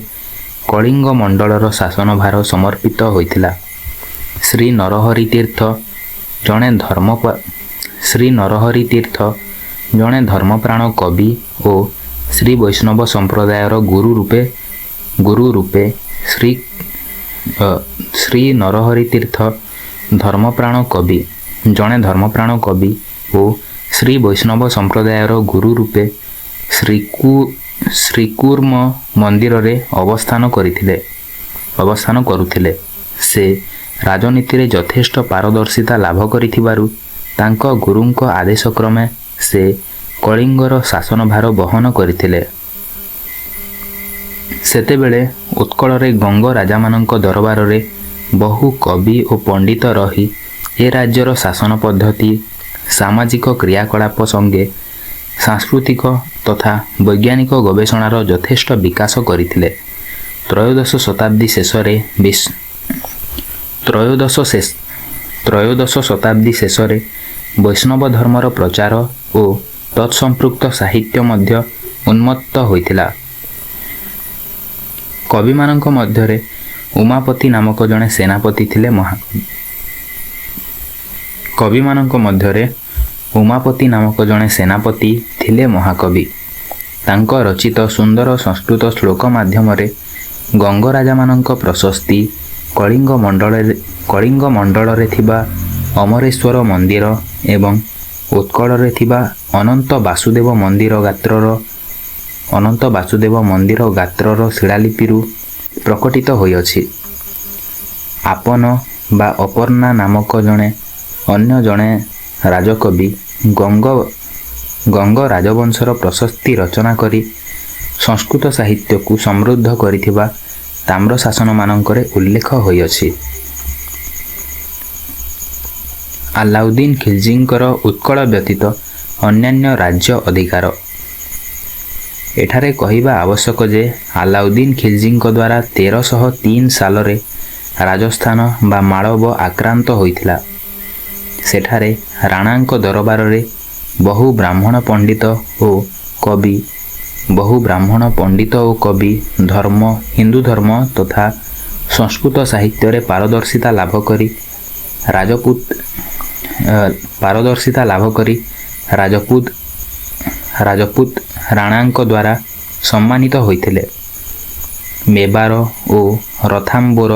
କଳିଙ୍ଗ ମଣ୍ଡଳର ଶାସନଭାର ସମର୍ପିତ ହୋଇଥିଲା। ଶ୍ରୀ ନରହରି ତୀର୍ଥ ଜଣେ ଧର୍ମପ୍ରାଣ କବି ଓ ଶ୍ରୀ ବୈଷ୍ଣବ ସମ୍ପ୍ରଦାୟର ଶ୍ରୀ ନରହରି ତୀର୍ଥ ଜଣେ ଧର୍ମପ୍ରାଣ କବି ଓ ଶ୍ରୀ ବୈଷ୍ଣବ ସମ୍ପ୍ରଦାୟର ଗୁରୁ ରୂପେ ଶ୍ରୀକୁର୍ମ ମନ୍ଦିରରେ ଅବସ୍ଥାନ କରୁଥିଲେ। ସେ ରାଜନୀତିରେ ଯଥେଷ୍ଟ ପାରଦର୍ଶିତା ଲାଭ କରିଥିବାରୁ ତାଙ୍କ ଗୁରୁଙ୍କ ଆଦେଶକ୍ରମେ ସେ କଳିଙ୍ଗର ଶାସନଭାର ବହନ କରିଥିଲେ। ସେତେବେଳେ ଉତ୍କଳରେ ଗଙ୍ଗ ରାଜାମାନଙ୍କ ଦରବାରରେ ବହୁ କବି ଓ ପଣ୍ଡିତ ରହି ଏ ରାଜ୍ୟର ଶାସନ ପଦ୍ଧତି, ସାମାଜିକ କ୍ରିୟାକଳାପ ସଙ୍ଗେ ସାଂସ୍କୃତିକ ତଥା ବୈଜ୍ଞାନିକ ଗବେଷଣାର ଯଥେଷ୍ଟ ବିକାଶ କରିଥିଲେ। ତ୍ରୟୋଦଶ ଶତାବ୍ଦୀ ଶେଷରେ ବୈଷ୍ଣବ ଧର୍ମର ପ୍ରଚାର ଓ ତତ୍ସମ୍ପୃକ୍ତ ସାହିତ୍ୟ ମଧ୍ୟ ଉନ୍ମତ୍ତ ହୋଇଥିଲା। କବିମାନଙ୍କ ମଧ୍ୟରେ ଉମାପତି ନାମକ ଜଣେ ସେନାପତି ଥିଲେ ମହାକବି। ତାଙ୍କ ରଚିତ ସୁନ୍ଦର ସଂସ୍କୃତ ଶ୍ଳୋକ ମାଧ୍ୟମରେ ଗଙ୍ଗରାଜାମାନଙ୍କ ପ୍ରଶସ୍ତି, କଳିଙ୍ଗ ମଣ୍ଡଳରେ ଥିବା ଅମରେଶ୍ୱର ମନ୍ଦିର ଏବଂ ଉତ୍କଳରେ ଥିବା ଅନନ୍ତ ବାସୁଦେବ ମନ୍ଦିର ଗାତ୍ରର ଶିଳାଲିପିରୁ ପ୍ରକଟିତ ହୋଇଅଛି। ଆପନ ବା ଅପର୍ଣ୍ଣା ନାମକ ଅନ୍ୟ ଜଣେ ରାଜକବି ଗଙ୍ଗ ରାଜବଂଶର ପ୍ରଶସ୍ତି ରଚନା କରି ସଂସ୍କୃତ ସାହିତ୍ୟକୁ ସମୃଦ୍ଧ କରିଥିବା ତାମ୍ରଶାସନମାନଙ୍କରେ ଉଲ୍ଲେଖ ହୋଇଅଛି। ଆଲାଉଦ୍ଦିନ ଖିଲଜୀଙ୍କର ଉତ୍କଳ ବ୍ୟତୀତ ଅନ୍ୟାନ୍ୟ ରାଜ୍ୟ ଅଧିକାର। ଏଠାରେ କହିବା ଆବଶ୍ୟକ ଯେ ଆଲାଉଦ୍ଦିନ ଖିଲଜୀଙ୍କ ଦ୍ୱାରା 1303 ସାଲରେ ରାଜସ୍ଥାନ ବା ମାଳବ ଆକ୍ରାନ୍ତ ହୋଇଥିଲା। ସେଠାରେ ରାଣାଙ୍କ ଦରବାରରେ ବହୁ ବ୍ରାହ୍ମଣ ପଣ୍ଡିତ ଓ କବି ହିନ୍ଦୁ ଧର୍ମ ତଥା ସଂସ୍କୃତ ସାହିତ୍ୟରେ ପାରଦର୍ଶିତା ଲାଭ କରି ରାଜପୁତ ରାଣାଙ୍କ ଦ୍ୱାରା ସମ୍ମାନିତ ହୋଇଥିଲେ। ମେବାର ଓ ରଥାମ୍ବୋର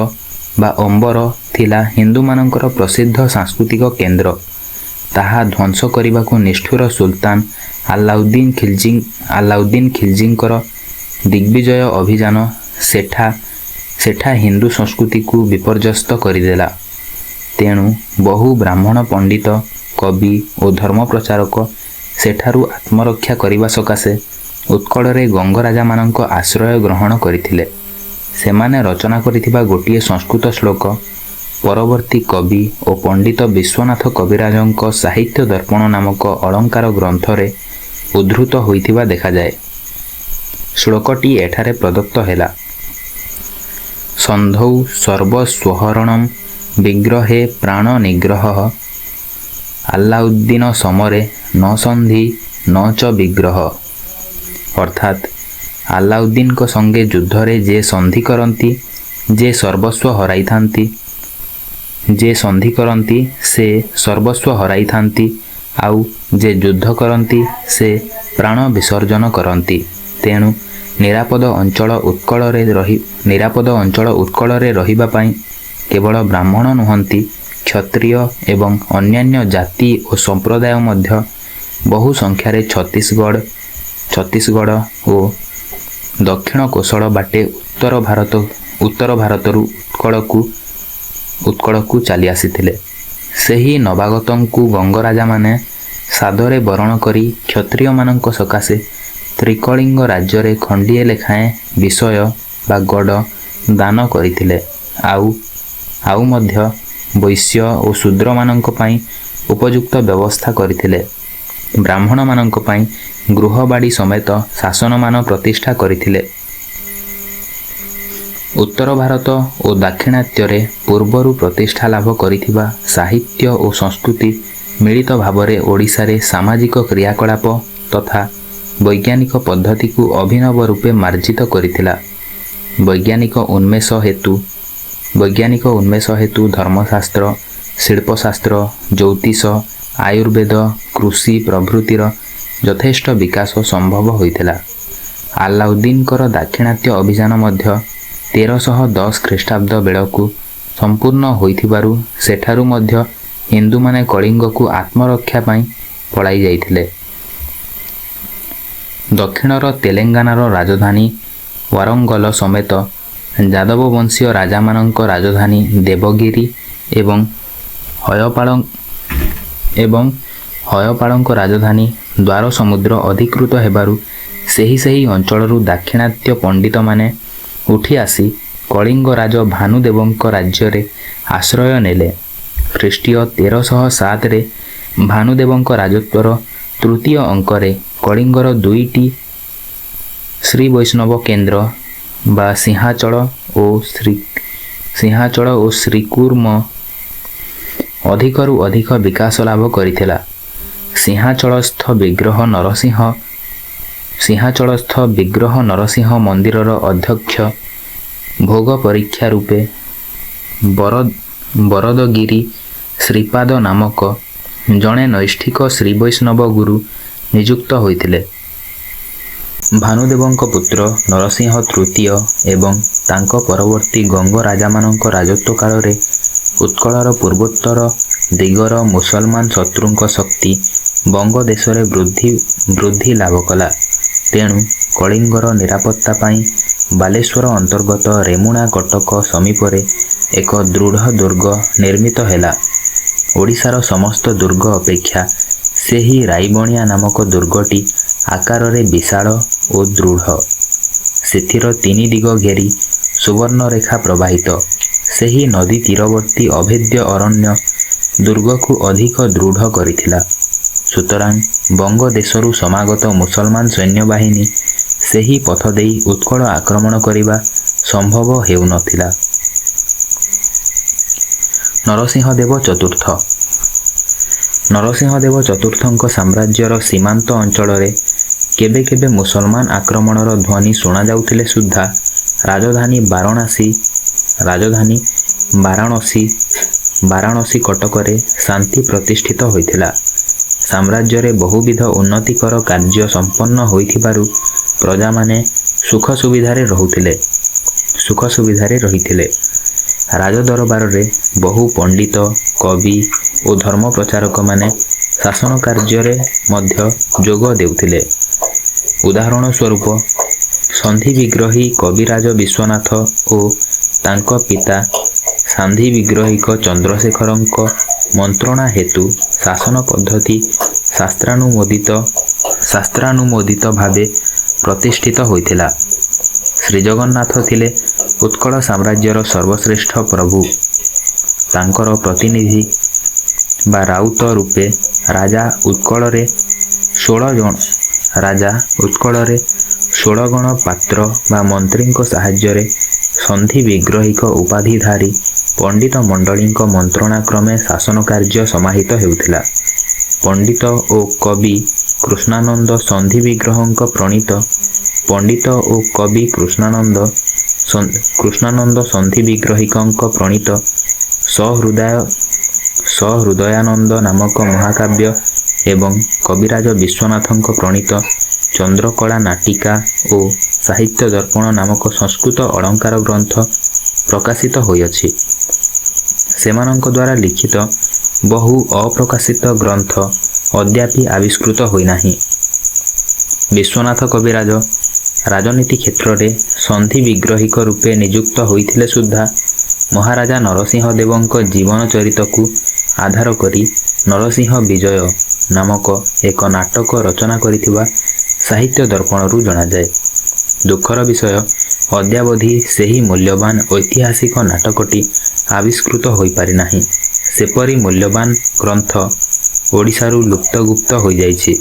ବା ଅମ୍ବର ଥିଲା ହିନ୍ଦୁମାନଙ୍କର ପ୍ରସିଦ୍ଧ ସାଂସ୍କୃତିକ କେନ୍ଦ୍ର। ତାହା ଧ୍ୱଂସ କରିବାକୁ ନିଷ୍ଠୁର ସୁଲତାନ ଆଲାଉଦ୍ଦିନ ଖିଲଜୀଙ୍କର ଦିଗ୍ବିଜୟ ଅଭିଯାନ ସେଠା ହିନ୍ଦୁ ସଂସ୍କୃତିକୁ ବିପର୍ଯ୍ୟସ୍ତ କରିଦେଲା। ତେଣୁ ବହୁ ବ୍ରାହ୍ମଣ ପଣ୍ଡିତ, କବି ଓ ଧର୍ମପ୍ରଚାରକ ସେଠାରୁ ଆତ୍ମରକ୍ଷା କରିବା ସକାଶେ ଉତ୍କଳରେ ଗଙ୍ଗରାଜାମାନଙ୍କ ଆଶ୍ରୟ ଗ୍ରହଣ କରିଥିଲେ। ସେମାନେ ରଚନା କରିଥିବା ଗୋଟିଏ ସଂସ୍କୃତ ଶ୍ଳୋକ ପରବର୍ତ୍ତୀ କବି ଓ ପଣ୍ଡିତ ବିଶ୍ୱନାଥ କବିରାଜଙ୍କ ସାହିତ୍ୟ ଦର୍ପଣ ନାମକ ଅଳଙ୍କାର ଗ୍ରନ୍ଥରେ ଉଦ୍ଧୃତ ହୋଇଥିବା ଦେଖାଯାଏ। ଶ୍ଳୋକଟି ଏଠାରେ ପ୍ରଦତ୍ତ ହେଲା। ସନ୍ଧୌ ସର୍ବସ୍ୱହରଣମ୍ ବିଗ୍ରହେ ପ୍ରାଣ ନିଗ୍ରହଃ ଆଲାଉଦ୍ଦିନ ସମରେ ନ ସନ୍ଧି ନ ଚ ବିଗ୍ରହ। ଅର୍ଥାତ୍ ଆଲାଉଦ୍ଦିନଙ୍କ ସଙ୍ଗେ ଯୁଦ୍ଧରେ ଯେ ସନ୍ଧି କରନ୍ତି, ସେ ସର୍ବସ୍ୱ ହରାଇଥାନ୍ତି, ଆଉ ଯେ ଯୁଦ୍ଧ କରନ୍ତି ସେ ପ୍ରାଣ ବିସର୍ଜନ କରନ୍ତି। ତେଣୁ ନିରାପଦ ଅଞ୍ଚଳ ଉତ୍କଳରେ ରହିବା ପାଇଁ କେବଳ ବ୍ରାହ୍ମଣ ନୁହନ୍ତି, କ୍ଷତ୍ରିୟ ଏବଂ ଅନ୍ୟାନ୍ୟ ଜାତି ଓ ସମ୍ପ୍ରଦାୟ ମଧ୍ୟ ବହୁ ସଂଖ୍ୟାରେ ଛତିଶଗଡ଼ ଓ ଦକ୍ଷିଣ କୋଶଳ ବାଟେ ଉତ୍ତର ଭାରତରୁ ଉତ୍କଳକୁ ଚାଲି ଆସିଥିଲେ। ସେହି ନବାଗତଙ୍କୁ ଗଙ୍ଗରାଜାମାନେ ସାଦରେ ବରଣ କରି କ୍ଷତ୍ରିୟମାନଙ୍କ ସକାଶେ ତ୍ରିକଳିଙ୍ଗ ରାଜ୍ୟରେ ଖଣ୍ଡିଏ ଲେଖାଏଁ ବିଷୟ ବା ଗଡ଼ ଦାନ କରିଥିଲେ। ଆଉ ମଧ୍ୟ ବୈଶ୍ୟ ଓ ଶୂଦ୍ରମାନଙ୍କ ପାଇଁ ଉପଯୁକ୍ତ ବ୍ୟବସ୍ଥା କରିଥିଲେ। ବ୍ରାହ୍ମଣମାନଙ୍କ ପାଇଁ ଗୃହବାଡ଼ି ସମେତ ଶାସନମାନ ପ୍ରତିଷ୍ଠା କରିଥିଲେ। ଉତ୍ତର ଭାରତ ଓ ଦାକ୍ଷିଣାତ୍ୟରେ ପୂର୍ବରୁ ପ୍ରତିଷ୍ଠା ଲାଭ କରିଥିବା ସାହିତ୍ୟ ଓ ସଂସ୍କୃତି ମିଳିତ ଭାବରେ ଓଡ଼ିଶାରେ ସାମାଜିକ କ୍ରିୟାକଳାପ ତଥା ବୈଜ୍ଞାନିକ ପଦ୍ଧତିକୁ ଅଭିନବ ରୂପେ ମାର୍ଜିତ କରିଥିଲା। ବୈଜ୍ଞାନିକ ଉନ୍ମେଷ ହେତୁ ଧର୍ମଶାସ୍ତ୍ର, ଶିଳ୍ପଶାସ୍ତ୍ର, ଜ୍ୟୋତିଷ, ଆୟୁର୍ବେଦ, କୃଷି ପ୍ରଭୃତିର ଯଥେଷ୍ଟ ବିକାଶ ସମ୍ଭବ ହୋଇଥିଲା। ଆଲାଉଦ୍ଦିନଙ୍କର ଦାକ୍ଷିଣାତ୍ୟ ଅଭିଯାନ ମଧ୍ୟ 1310 ଖ୍ରୀଷ୍ଟାବ୍ଦ ବେଳକୁ ସମ୍ପୂର୍ଣ୍ଣ ହୋଇଥିବାରୁ ସେଠାରୁ ମଧ୍ୟ ହିନ୍ଦୁମାନେ କଳିଙ୍ଗକୁ ଆତ୍ମରକ୍ଷା ପାଇଁ ପଳାଇ ଯାଇଥିଲେ। ଦକ୍ଷିଣର ତେଲେଙ୍ଗାନାର ରାଜଧାନୀ ୱାରଙ୍ଗଲ ସମେତ ଯାଦବ ବଂଶୀୟ ରାଜାମାନଙ୍କ ରାଜଧାନୀ ଦେବଗିରି ଏବଂ ହୟପାଳଙ୍କ ରାଜଧାନୀ ଦ୍ୱାର ସମୁଦ୍ର ଅଧିକୃତ ହେବାରୁ ସେହି ଅଞ୍ଚଳରୁ ଦାକ୍ଷିଣାତ୍ୟ ପଣ୍ଡିତମାନେ ଉଠି ଆସି କଳିଙ୍ଗ ରାଜ ଭାନୁଦେବଙ୍କ ରାଜ୍ୟରେ ଆଶ୍ରୟ ନେଲେ। ଖ୍ରୀଷ୍ଟୀୟ 1307ରେ ଭାନୁଦେବଙ୍କ ରାଜତ୍ୱର ତୃତୀୟ ଅଙ୍କରେ କଳିଙ୍ଗର 2ଟି ଶ୍ରୀବୈଷ୍ଣବ କେନ୍ଦ୍ର ବା ସିଂହାଚଳ ଓ ଶ୍ରୀକୁର୍ମ ଅଧିକରୁ ଅଧିକ ବିକାଶ ଲାଭ କରିଥିଲା। ସିଂହାଚଳସ୍ଥ ବିଗ୍ରହ ନରସିଂହ ମନ୍ଦିରର ଅଧ୍ୟକ୍ଷ ଭୋଗ ପରୀକ୍ଷା ରୂପେ ବରଦଗିରି ଶ୍ରୀପାଦ ନାମକ ଜଣେ ନୈଷ୍ଠିକ ଶ୍ରୀବୈଷ୍ଣବ ଗୁରୁ ନିଯୁକ୍ତ ହୋଇଥିଲେ। ଭାନୁଦେବଙ୍କ ପୁତ୍ର ନରସିଂହ ତୃତୀୟ ଏବଂ ତାଙ୍କ ପରବର୍ତ୍ତୀ ଗଙ୍ଗ ରାଜାମାନଙ୍କ ରାଜତ୍ୱ କାଳରେ ଉତ୍କଳର ପୂର୍ବୋତ୍ତର ଦିଗର ମୁସଲମାନ ଶତ୍ରୁଙ୍କ ଶକ୍ତି ବଙ୍ଗ ଦେଶରେ ବୃଦ୍ଧି ଲାଭ କଲା। ତେଣୁ କଳିଙ୍ଗର ନିରାପତ୍ତା ପାଇଁ ବାଲେଶ୍ୱର ଅନ୍ତର୍ଗତ ରେମୁଣା କଟକ ସମୀପରେ ଏକ ଦୃଢ଼ ଦୁର୍ଗ ନିର୍ମିତ ହେଲା। ଓଡ଼ିଶାର ସମସ୍ତ ଦୁର୍ଗ ଅପେକ୍ଷା ସେହି ରାଇବଣିଆ ନାମକ ଦୁର୍ଗଟି ଆକାରରେ ବିଶାଳ ଓ ଦୃଢ଼। ସେଥିର 3 ଦିଗ ଘେରି ସୁବର୍ଣ୍ଣରେଖା ପ୍ରବାହିତ। ସେହି ନଦୀ ତୀରବର୍ତ୍ତୀ ଅଭେଦ୍ୟ ଅରଣ୍ୟ ଦୁର୍ଗକୁ ଅଧିକ ଦୃଢ଼ କରିଥିଲା। ସୁତରାଂ ବଙ୍ଗ ଦେଶରୁ ସମାଗତ ମୁସଲମାନ ସୈନ୍ୟବାହିନୀ ସେହି ପଥ ଦେଇ ଉତ୍କଳ ଆକ୍ରମଣ କରିବା ସମ୍ଭବ ହେଉନଥିଲା। ନରସିଂହଦେବ ଚତୁର୍ଥଙ୍କ ସାମ୍ରାଜ୍ୟର ସୀମାନ୍ତ ଅଞ୍ଚଳରେ କେବେ କେବେ ମୁସଲମାନ ଆକ୍ରମଣର ଧ୍ୱନି ଶୁଣାଯାଉଥିଲେ ସୁଦ୍ଧା ବାରାଣସୀ କଟକରେ ଶାନ୍ତି ପ୍ରତିଷ୍ଠିତ ହୋଇଥିଲା। ସାମ୍ରାଜ୍ୟରେ ବହୁବିଧ ଉନ୍ନତିକର କାର୍ଯ୍ୟ ସମ୍ପନ୍ନ ହୋଇଥିବାରୁ ପ୍ରଜାମାନେ ସୁଖ ସୁବିଧାରେ ରହିଥିଲେ। ରାଜଦରବାରରେ ବହୁ ପଣ୍ଡିତ, କବି ଓ ଧର୍ମ ପ୍ରଚାରକମାନେ ଶାସନ କାର୍ଯ୍ୟରେ ମଧ୍ୟ ଯୋଗ ଦେଉଥିଲେ। ଉଦାହରଣ ସ୍ୱରୂପ ସନ୍ଧି ବିଗ୍ରହୀ କବିରାଜ ବିଶ୍ୱନାଥ ଓ ତାଙ୍କ ପିତା ସାନ୍ଧି ବିଗ୍ରହୀକ ଚନ୍ଦ୍ରଶେଖରଙ୍କ ମନ୍ତ୍ରଣା ହେତୁ ଶାସନ ପଦ୍ଧତି ଶାସ୍ତ୍ରାନୁମୋଦିତ ଭାବେ ପ୍ରତିଷ୍ଠିତ ହୋଇଥିଲା। ଶ୍ରୀଜଗନ୍ନାଥ ଥିଲେ ଉତ୍କଳ ସାମ୍ରାଜ୍ୟର ସର୍ବଶ୍ରେଷ୍ଠ ପ୍ରଭୁ। ତାଙ୍କର ପ୍ରତିନିଧି ବା ରାଉତ ରୂପେ ରାଜା ଉତ୍କଳରେ 16 ଗଣ ପାତ୍ର ବା ମନ୍ତ୍ରୀଙ୍କ ସାହାଯ୍ୟରେ ସନ୍ଧି ବିଗ୍ରହୀକ ଉପାଧିଧାରୀ ପଣ୍ଡିତ ମଣ୍ଡଳୀଙ୍କ ମନ୍ତ୍ରଣା କ୍ରମେ ଶାସନ କାର୍ଯ୍ୟ ସମାହିତ ହେଉଥିଲା। ପଣ୍ଡିତ ଓ କବି କୃଷ୍ଣାନନ୍ଦ ସନ୍ଧି ବିଗ୍ରହଙ୍କ ପ୍ରଣୀତ ପଣ୍ଡିତ ଓ କବି କୃଷ୍ଣାନନ୍ଦ ସନ୍ଧି ବିଗ୍ରହୀଙ୍କ ପ୍ରଣୀତ ସହୃଦୟାନନ୍ଦ ନାମକ ମହାକାବ୍ୟ ଏବଂ କବିରାଜ ବିଶ୍ୱନାଥଙ୍କ ପ୍ରଣୀତ ଚନ୍ଦ୍ରକଳା ନାଟିକା ଓ ସାହିତ୍ୟ ଦର୍ପଣ ନାମକ ସଂସ୍କୃତ ଅଳଙ୍କାର ଗ୍ରନ୍ଥ ପ୍ରକାଶିତ ହୋଇଅଛି। ସେମାନଙ୍କ ଦ୍ୱାରା ଲିଖିତ ବହୁ ଅପ୍ରକାଶିତ ଗ୍ରନ୍ଥ ଅଦ୍ୟାପି ଆବିଷ୍କୃତ ହୋଇନାହିଁ। ବିଶ୍ୱନାଥ କବିରାଜ ରାଜନୀତି କ୍ଷେତ୍ରରେ ସନ୍ଧି ବିଗ୍ରହୀକ ରୂପେ ନିଯୁକ୍ତ ହୋଇଥିଲେ ସୁଦ୍ଧା ମହାରାଜା ନରସିଂହ ଦେବଙ୍କ ଜୀବନ ଚରିତକୁ ଆଧାର କରି ନରସିଂହ ବିଜୟ ନାମକ ଏକ ନାଟକ ରଚନା କରିଥିବା ସାହିତ୍ୟ ଦର୍ପଣରୁ ଜଣାଯାଏ। ଦୁଃଖର ବିଷୟ, ଅଦ୍ୟାବଧି ସେହି ମୂଲ୍ୟବାନ ଐତିହାସିକ ନାଟକଟି ଆବିଷ୍କୃତ ହୋଇପାରିନାହିଁ। ସେପରି ମୂଲ୍ୟବାନ ଗ୍ରନ୍ଥ ଓଡ଼ିଶାରୁ ଲୁପ୍ତଗୁପ୍ତ ହୋଇଯାଇଛି।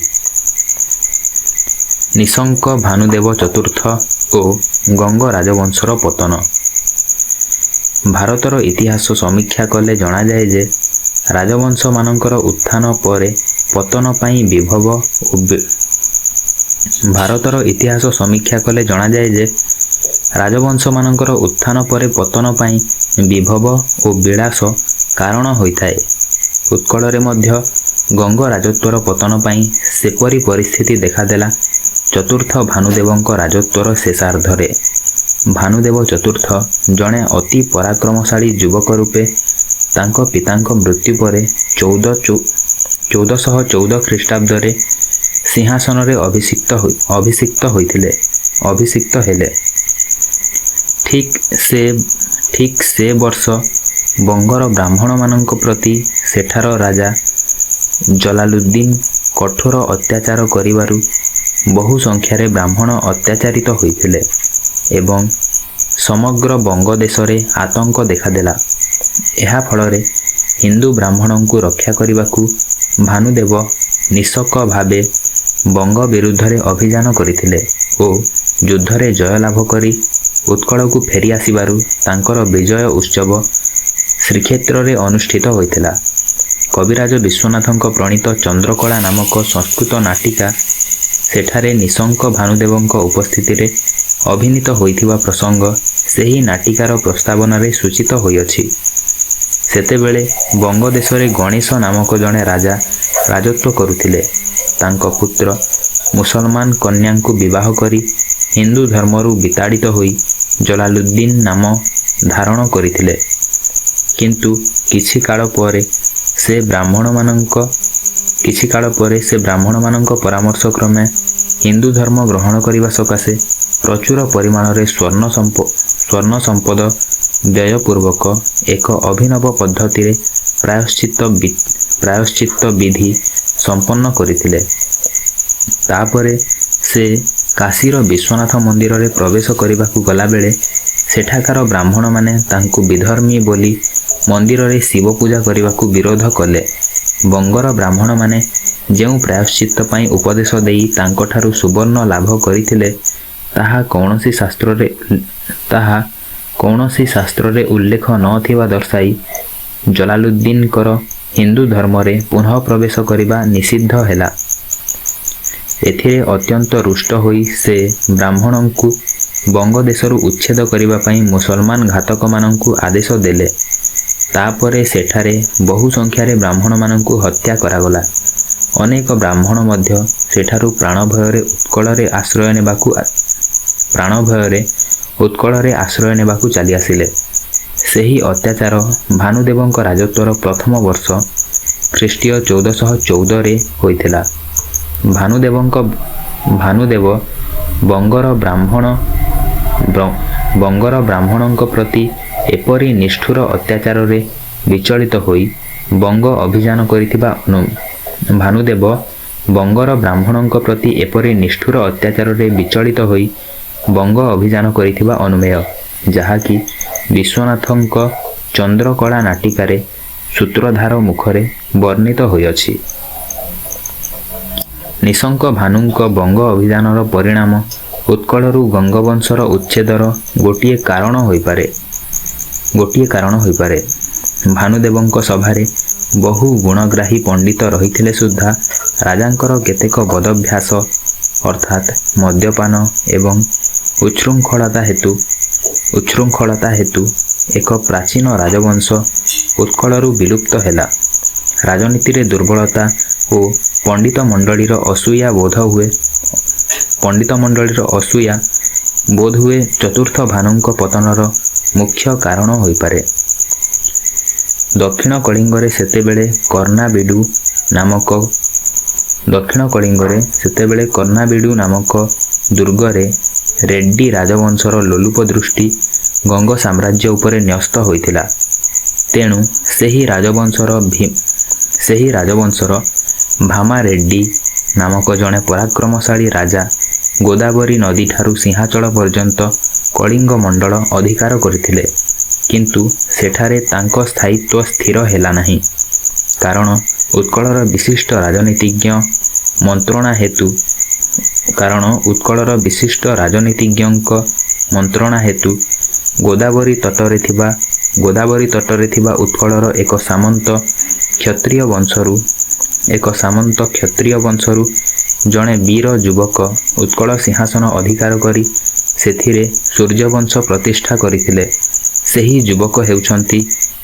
ନିଶଙ୍କ ଭାନୁଦେବ ଚତୁର୍ଥ ଓ ଗଙ୍ଗ ରାଜବଂଶର ପତନ। ଭାରତର ଇତିହାସ ସମୀକ୍ଷା କଲେ ଜଣାଯାଏ ଯେ ରାଜବଂଶମାନଙ୍କର ଉତ୍ଥାନ ପରେ ପତନ ପାଇଁ ବିଭବ ଓ ବିଳାସ କାରଣ ହୋଇଥାଏ। ଉତ୍କଳରେ ମଧ୍ୟ ଗଙ୍ଗ ରାଜତ୍ୱର ପତନ ପାଇଁ ସେପରି ପରିସ୍ଥିତି ଦେଖାଦେଲା। ଚତୁର୍ଥ ଭାନୁଦେବଙ୍କ ରାଜତ୍ୱର ଶେଷାର୍ଦ୍ଧରେ ଭାନୁଦେବ ଚତୁର୍ଥ ଜଣେ ଅତି ପରାକ୍ରମଶାଳୀ ଯୁବକ ରୂପେ ତାଙ୍କ ପିତାଙ୍କ ମୃତ୍ୟୁ ପରେ 1414 ଖ୍ରୀଷ୍ଟାବ୍ଦରେ ସିଂହାସନରେ ଅଭିଷିକ୍ତ ହେଲେ। ଠିକ୍ ସେ ବର୍ଷ ବଙ୍ଗର ବ୍ରାହ୍ମଣମାନଙ୍କ ପ୍ରତି ସେଠାର ରାଜା ଜଲାଲୁଦ୍ଦିନ କଠୋର ଅତ୍ୟାଚାର କରିବାରୁ ବହୁ ସଂଖ୍ୟାରେ ବ୍ରାହ୍ମଣ ଅତ୍ୟାଚାରିତ ହୋଇଥିଲେ ଏବଂ ସମଗ୍ର ବଙ୍ଗ ଦେଶରେ ଆତଙ୍କ ଦେଖାଦେଲା। ଏହା ଫଳରେ ହିନ୍ଦୁ ବ୍ରାହ୍ମଣଙ୍କୁ ରକ୍ଷା କରିବାକୁ ଭାନୁଦେବ ନିଃଶକ ଭାବେ ବଙ୍ଗ ବିରୁଦ୍ଧରେ ଅଭିଯାନ କରିଥିଲେ ଓ ଯୁଦ୍ଧରେ ଜୟଲାଭ କରି ଉତ୍କଳକୁ ଫେରି ଆସିବାରୁ ତାଙ୍କର ବିଜୟ ଉତ୍ସବ ଶ୍ରୀକ୍ଷେତ୍ରରେ ଅନୁଷ୍ଠିତ ହୋଇଥିଲା। କବିରାଜ ବିଶ୍ୱନାଥଙ୍କ ପ୍ରଣୀତ ଚନ୍ଦ୍ରକଳା ନାମକ ସଂସ୍କୃତ ନାଟିକା ସେଠାରେ ନିଶଙ୍କ ଭାନୁଦେବଙ୍କ ଉପସ୍ଥିତିରେ ଅଭିନୀତ ହୋଇଥିବା ପ୍ରସଙ୍ଗ ସେହି ନାଟିକାର ପ୍ରସ୍ତାବନାରେ ସୂଚିତ ହୋଇଅଛି। ସେତେବେଳେ ବଙ୍ଗ ଦେଶରେ ଗଣେଶ ନାମକ ଜଣେ ରାଜା ରାଜତ୍ୱ କରୁଥିଲେ। ତାଙ୍କ ପୁତ୍ର ମୁସଲମାନ କନ୍ୟାଙ୍କୁ ବିବାହ କରି ହିନ୍ଦୁ ଧର୍ମରୁ ବିତାଡ଼ିତ ହୋଇ ଜଲାଲୁଦ୍ଦିନ ନାମ ଧାରଣ କରିଥିଲେ। କିନ୍ତୁ କିଛି କାଳ ପରେ ସେ ବ୍ରାହ୍ମଣମାନଙ୍କ ପରାମର୍ଶ କ୍ରମେ ହିନ୍ଦୁ ଧର୍ମ ଗ୍ରହଣ କରିବା ସକାଶେ ପ୍ରଚୁର ପରିମାଣରେ ସ୍ୱର୍ଣ୍ଣ ସମ୍ପଦ ବ୍ୟୟପୂର୍ବକ ଏକ ଅଭିନବ ପଦ୍ଧତିରେ ପ୍ରାୟଶ୍ଚିତ୍ତ ବିଧି ସମ୍ପନ୍ନ କରିଥିଲେ। ତାପରେ ସେ କାଶୀର ବିଶ୍ୱନାଥ ମନ୍ଦିରରେ ପ୍ରବେଶ କରିବାକୁ ଗଲାବେଳେ ସେଠାକାର ବ୍ରାହ୍ମଣମାନେ ତାଙ୍କୁ ବିଧର୍ମୀ ବୋଲି ମନ୍ଦିରରେ ଶିବ ପୂଜା କରିବାକୁ ବିରୋଧ କଲେ। ବଙ୍ଗର ବ୍ରାହ୍ମଣମାନେ ଯେଉଁ ପ୍ରାୟଶ୍ଚିତ୍ତ ପାଇଁ ଉପଦେଶ ଦେଇ ତାଙ୍କଠାରୁ ସୁବର୍ଣ୍ଣ ଲାଭ କରିଥିଲେ, ତାହା କୌଣସି ଶାସ୍ତ୍ରରେ ଉଲ୍ଲେଖ ନଥିବା ଦର୍ଶାଇ ଜଲାଲୁଦ୍ଦିନଙ୍କର ହିନ୍ଦୁ ଧର୍ମରେ ପୁନଃ ପ୍ରବେଶ କରିବା ନିଷିଦ୍ଧ ହେଲା। ଏଥିରେ ଅତ୍ୟନ୍ତ ରୁଷ୍ଟ ହୋଇ ସେ ବ୍ରାହ୍ମଣଙ୍କୁ ବଙ୍ଗ ଦେଶରୁ ଉଚ୍ଛେଦ କରିବା ପାଇଁ ମୁସଲମାନ ଘାତକମାନଙ୍କୁ ଆଦେଶ ଦେଲେ। ତାପରେ ସେଠାରେ ବହୁ ସଂଖ୍ୟାରେ ବ୍ରାହ୍ମଣମାନଙ୍କୁ ହତ୍ୟା କରାଗଲା। ଅନେକ ବ୍ରାହ୍ମଣ ମଧ୍ୟ ସେଠାରୁ ପ୍ରାଣ ଭୟରେ ଉତ୍କଳରେ ଆଶ୍ରୟ ନେବାକୁ ଚାଲି ଆସିଲେ। ସେହି ଅତ୍ୟାଚାର ଭାନୁଦେବଙ୍କ ରାଜତ୍ୱର ପ୍ରଥମ ବର୍ଷ ଖ୍ରୀଷ୍ଟୀୟ 1414ରେ ହୋଇଥିଲା। ଭାନୁଦେବ ବଙ୍ଗର ବ୍ରାହ୍ମଣଙ୍କ ପ୍ରତି ଏପରି ନିଷ୍ଠୁର ଅତ୍ୟାଚାରରେ ବିଚଳିତ ହୋଇ ବଙ୍ଗ ଅଭିଯାନ କରିଥିବା ଅନୁମେୟ, ଯାହାକି ବିଶ୍ୱନାଥଙ୍କ ଚନ୍ଦ୍ରକଳା ନାଟିକାରେ ସୂତ୍ରଧାର ମୁଖରେ ବର୍ଣ୍ଣିତ ହୋଇଅଛି। ନିଶଙ୍କ ଭାନୁଙ୍କ ବଙ୍ଗ ଅଭିଯାନର ପରିଣାମ ଉତ୍କଳରୁ ଗଙ୍ଗବଂଶର ଉଚ୍ଛେଦର ଗୋଟିଏ କାରଣ ହୋଇପାରେ। ଭାନୁଦେବଙ୍କ ସଭାରେ ବହୁ ଗୁଣଗ୍ରାହୀ ପଣ୍ଡିତ ରହିଥିଲେ ସୁଦ୍ଧା ରାଜାଙ୍କର କେତେକ ବଦଭ୍ୟାସ ଅର୍ଥାତ୍ ମଦ୍ୟପାନ ଏବଂ ଉଚ୍ଛୃଙ୍ଖଳତା ହେତୁ ଏକ ପ୍ରାଚୀନ ରାଜବଂଶ ଉତ୍କଳରୁ ବିଲୁପ୍ତ ହେଲା। ରାଜନୀତିରେ ଦୁର୍ବଳତା ଓ ପଣ୍ଡିତ ମଣ୍ଡଳୀର ଅସୂୟା ବୋଧହୁଏ ଚତୁର୍ଥ ଭାନୁଙ୍କ ପତନର ମୁଖ୍ୟ କାରଣ ହୋଇପାରେ। ଦକ୍ଷିଣ କଳିଙ୍ଗରେ ସେତେବେଳେ କର୍ଣ୍ଣାବିଡୁ ନାମକ ଦୁର୍ଗରେ ରେଡ୍ଡି ରାଜବଂଶର ଲୋଲୁପ ଦୃଷ୍ଟି ଗଙ୍ଗ ସାମ୍ରାଜ୍ୟ ଉପରେ ନ୍ୟସ୍ତ ହୋଇଥିଲା। ତେଣୁ ସେହି ରାଜବଂଶର ଭାମା ରେଡ୍ଡି ନାମକ ଜଣେ ପରାକ୍ରମଶାଳୀ ରାଜା ଗୋଦାବରୀ ନଦୀଠାରୁ ସିଂହାଚଳ ପର୍ଯ୍ୟନ୍ତ କଳିଙ୍ଗ ମଣ୍ଡଳ ଅଧିକାର କରିଥିଲେ। କିନ୍ତୁ ସେଠାରେ ତାଙ୍କ ସ୍ଥାୟିତ୍ୱ ସ୍ଥିର ହେଲା ନାହିଁ, କାରଣ ଉତ୍କଳର ବିଶିଷ୍ଟ ରାଜନୀତିଜ୍ଞଙ୍କ ମନ୍ତ୍ରଣା ହେତୁ ଗୋଦାବରୀ ତଟରେ ଥିବା ଉତ୍କଳର ଏକ ସାମନ୍ତ କ୍ଷତ୍ରିୟ ବଂଶରୁ ଜଣେ ବୀର ଯୁବକ ଉତ୍କଳ ସିଂହାସନ ଅଧିକାର କରି ସେଥିରେ ସୂର୍ଯ୍ୟବଂଶ ପ୍ରତିଷ୍ଠା କରିଥିଲେ। ସେହି ଯୁବକ ହେଉଛନ୍ତି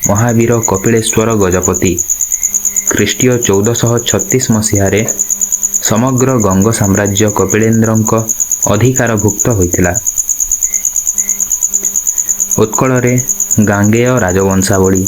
ମହାବୀର କପିଳେଶ୍ୱର ଗଜପତି। ଖ୍ରୀଷ୍ଟୀୟ 1436 ମସିହାରେ ସମଗ୍ର ଗଙ୍ଗ ସାମ୍ରାଜ୍ୟ କପିଳେନ୍ଦ୍ରଙ୍କ ଅଧିକାରଭୁକ୍ତ ହୋଇଥିଲା। ଉତ୍କଳରେ ଗାଙ୍ଗେୟ ରାଜବଂଶାବଳୀ